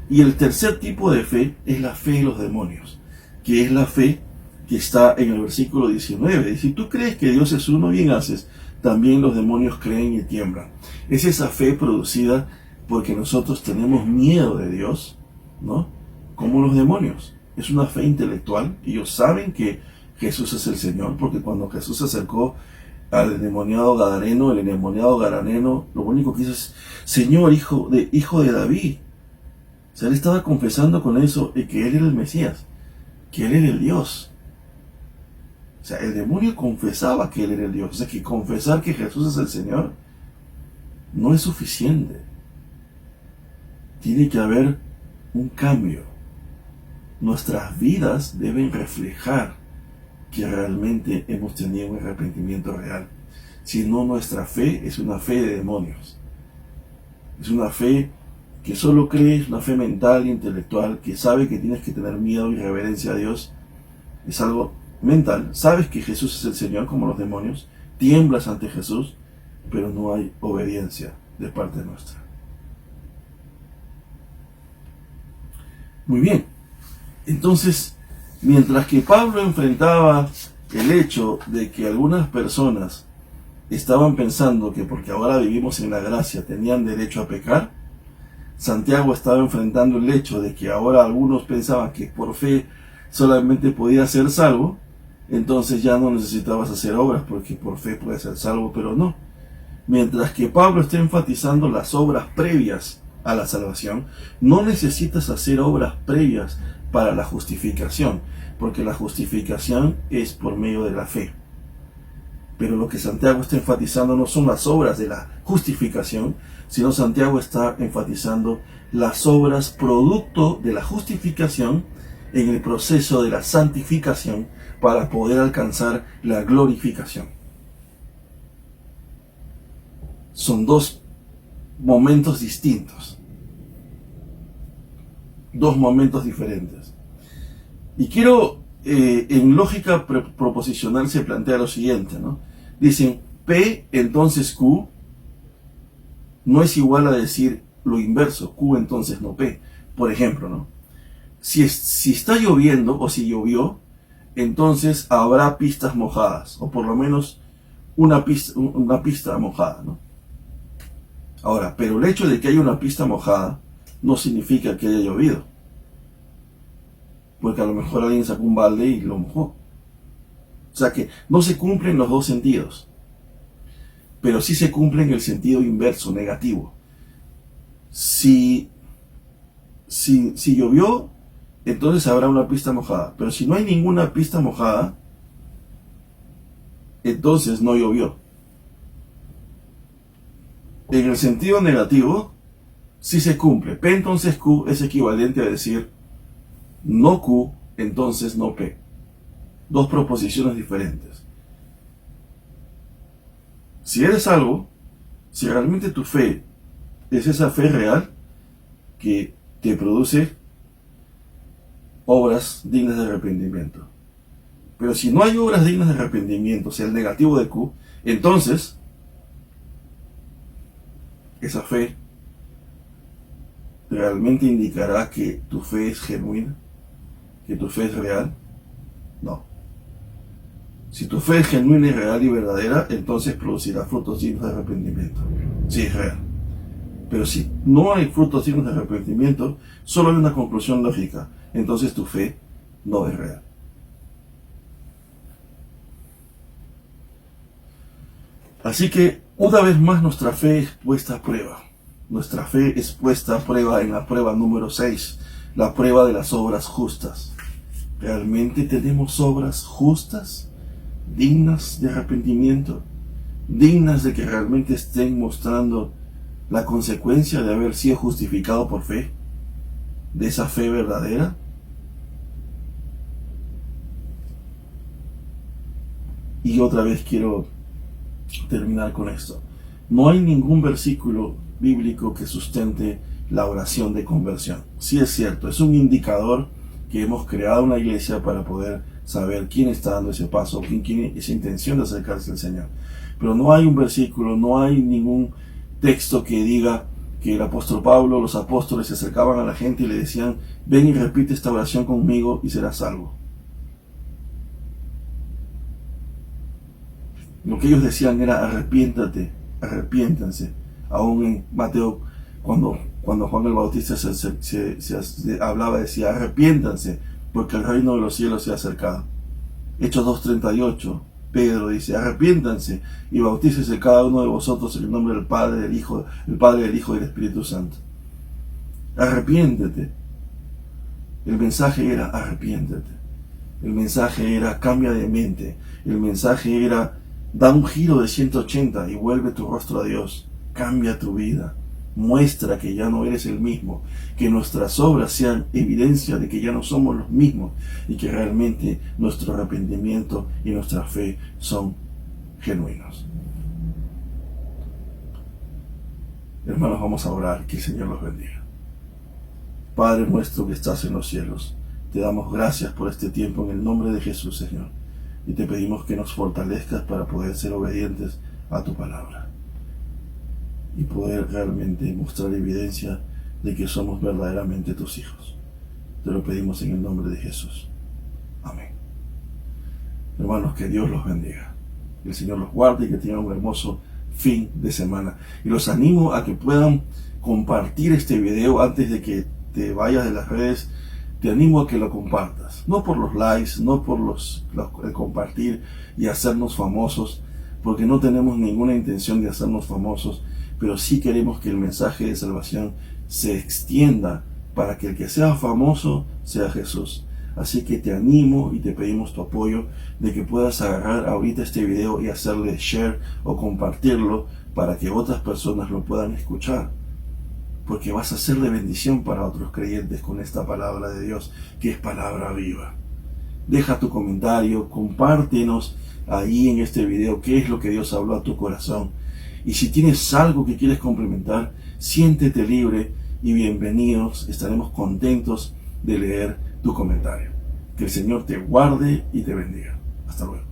S1: Y el tercer tipo de fe es la fe de los demonios, que es la fe que está en el versículo 19. Y si tú crees que Dios es uno, bien haces. También los demonios creen y tiemblan. Es esa fe producida porque nosotros tenemos miedo de Dios, ¿no? Como los demonios. Es una fe intelectual. Ellos saben que Jesús es el Señor, porque cuando Jesús se acercó al endemoniado gadareno, el endemoniado gadareno, lo único que hizo es, Señor, hijo de David. O sea, él estaba confesando con eso que él era el Mesías, que él era el Dios. O sea, el demonio confesaba que él era el Dios. O sea, que confesar que Jesús es el Señor no es suficiente. Tiene que haber un cambio. Nuestras vidas deben reflejar que realmente hemos tenido un arrepentimiento real. Si no, nuestra fe es una fe de demonios. Es una fe que solo cree, es una fe mental e intelectual, que sabe que tienes que tener miedo y reverencia a Dios. Es algo mental. Sabes que Jesús es el Señor, como los demonios. Tiemblas ante Jesús, pero no hay obediencia de parte nuestra. Muy bien. Entonces, mientras que Pablo enfrentaba el hecho de que algunas personas estaban pensando que porque ahora vivimos en la gracia tenían derecho a pecar, Santiago estaba enfrentando el hecho de que ahora algunos pensaban que por fe solamente podía ser salvo, entonces ya no necesitabas hacer obras porque por fe puedes ser salvo, pero no. Mientras que Pablo está enfatizando las obras previas a la salvación, no necesitas hacer obras previas para la justificación, porque la justificación es por medio de la fe. Pero lo que Santiago está enfatizando no son las obras de la justificación, sino Santiago está enfatizando las obras producto de la justificación en el proceso de la santificación para poder alcanzar la glorificación. Son dos momentos distintos, dos momentos diferentes. Y quiero, en lógica proposicional se plantea lo siguiente, ¿no? Dicen, P entonces Q no es igual a decir lo inverso, Q entonces no P. Por ejemplo, ¿no? Si está lloviendo o si llovió, entonces habrá pistas mojadas, o por lo menos una pista mojada, ¿no? Ahora, pero el hecho de que haya una pista mojada no significa que haya llovido, porque a lo mejor alguien sacó un balde y lo mojó. O sea que no se cumplen los dos sentidos, pero sí se cumple en el sentido inverso, negativo. Si llovió, entonces habrá una pista mojada, pero si no hay ninguna pista mojada, entonces no llovió. En el sentido negativo, sí se cumple. P entonces Q es equivalente a decir no Q, entonces no P. Dos proposiciones diferentes. Si eres salvo, si realmente tu fe es esa fe real que te produce obras dignas de arrepentimiento. Pero si no hay obras dignas de arrepentimiento, o sea, el negativo de Q, entonces esa fe realmente indicará que tu fe es genuina, que tu fe es real. No. Si tu fe es genuina y real y verdadera, entonces producirá frutos dignos de arrepentimiento. Sí, es real. Pero si no hay frutos dignos de arrepentimiento, solo hay una conclusión lógica. Entonces tu fe no es real. Así que, una vez más, nuestra fe es puesta a prueba. Nuestra fe es puesta a prueba en la prueba número 6, la prueba de las obras justas. ¿Realmente tenemos obras justas, dignas de arrepentimiento, dignas de que realmente estén mostrando la consecuencia de haber sido justificado por fe, de esa fe verdadera? Y otra vez quiero terminar con esto. No hay ningún versículo bíblico que sustente la oración de conversión. Sí es cierto, es un indicador que hemos creado una iglesia para poder saber quién está dando ese paso, quién tiene esa intención de acercarse al Señor. Pero no hay un versículo, no hay ningún texto que diga que el apóstol Pablo, los apóstoles se acercaban a la gente y le decían, ven y repite esta oración conmigo y serás salvo. Lo que ellos decían era arrepiéntate, arrepiéntanse. Aún en Mateo, cuando Juan el Bautista se hablaba, decía arrepiéntanse, porque el reino de los cielos se ha acercado. Hechos 2:38, Pedro dice, arrepiéntanse y bautícese cada uno de vosotros en el nombre del Padre, del Hijo y del Espíritu Santo. Arrepiéntete. El mensaje era arrepiéntete. El mensaje era cambia de mente. El mensaje era da un giro de 180 y vuelve tu rostro a Dios. Cambia tu vida. Muestra que ya no eres el mismo. Que nuestras obras sean evidencia de que ya no somos los mismos y que realmente nuestro arrepentimiento y nuestra fe son genuinos. Hermanos, vamos a orar. Que el Señor los bendiga. Padre nuestro que estás en los cielos, te damos gracias por este tiempo en el nombre de Jesús, Señor. Y te pedimos que nos fortalezcas para poder ser obedientes a tu palabra. Y poder realmente mostrar evidencia de que somos verdaderamente tus hijos. Te lo pedimos en el nombre de Jesús. Amén. Hermanos, que Dios los bendiga. Que el Señor los guarde y que tengan un hermoso fin de semana. Y los animo a que puedan compartir este video antes de que te vayas de las redes. Te animo a que lo compartas. No por los likes, no por el compartir y hacernos famosos, porque no tenemos ninguna intención de hacernos famosos, pero sí queremos que el mensaje de salvación se extienda para que el que sea famoso sea Jesús. Así que te animo y te pedimos tu apoyo de que puedas agarrar ahorita este video y hacerle share o compartirlo para que otras personas lo puedan escuchar. Porque vas a ser de bendición para otros creyentes con esta palabra de Dios, que es palabra viva. Deja tu comentario, compártenos ahí en este video qué es lo que Dios habló a tu corazón. Y si tienes algo que quieres complementar, siéntete libre y bienvenidos. Estaremos contentos de leer tu comentario. Que el Señor te guarde y te bendiga. Hasta luego.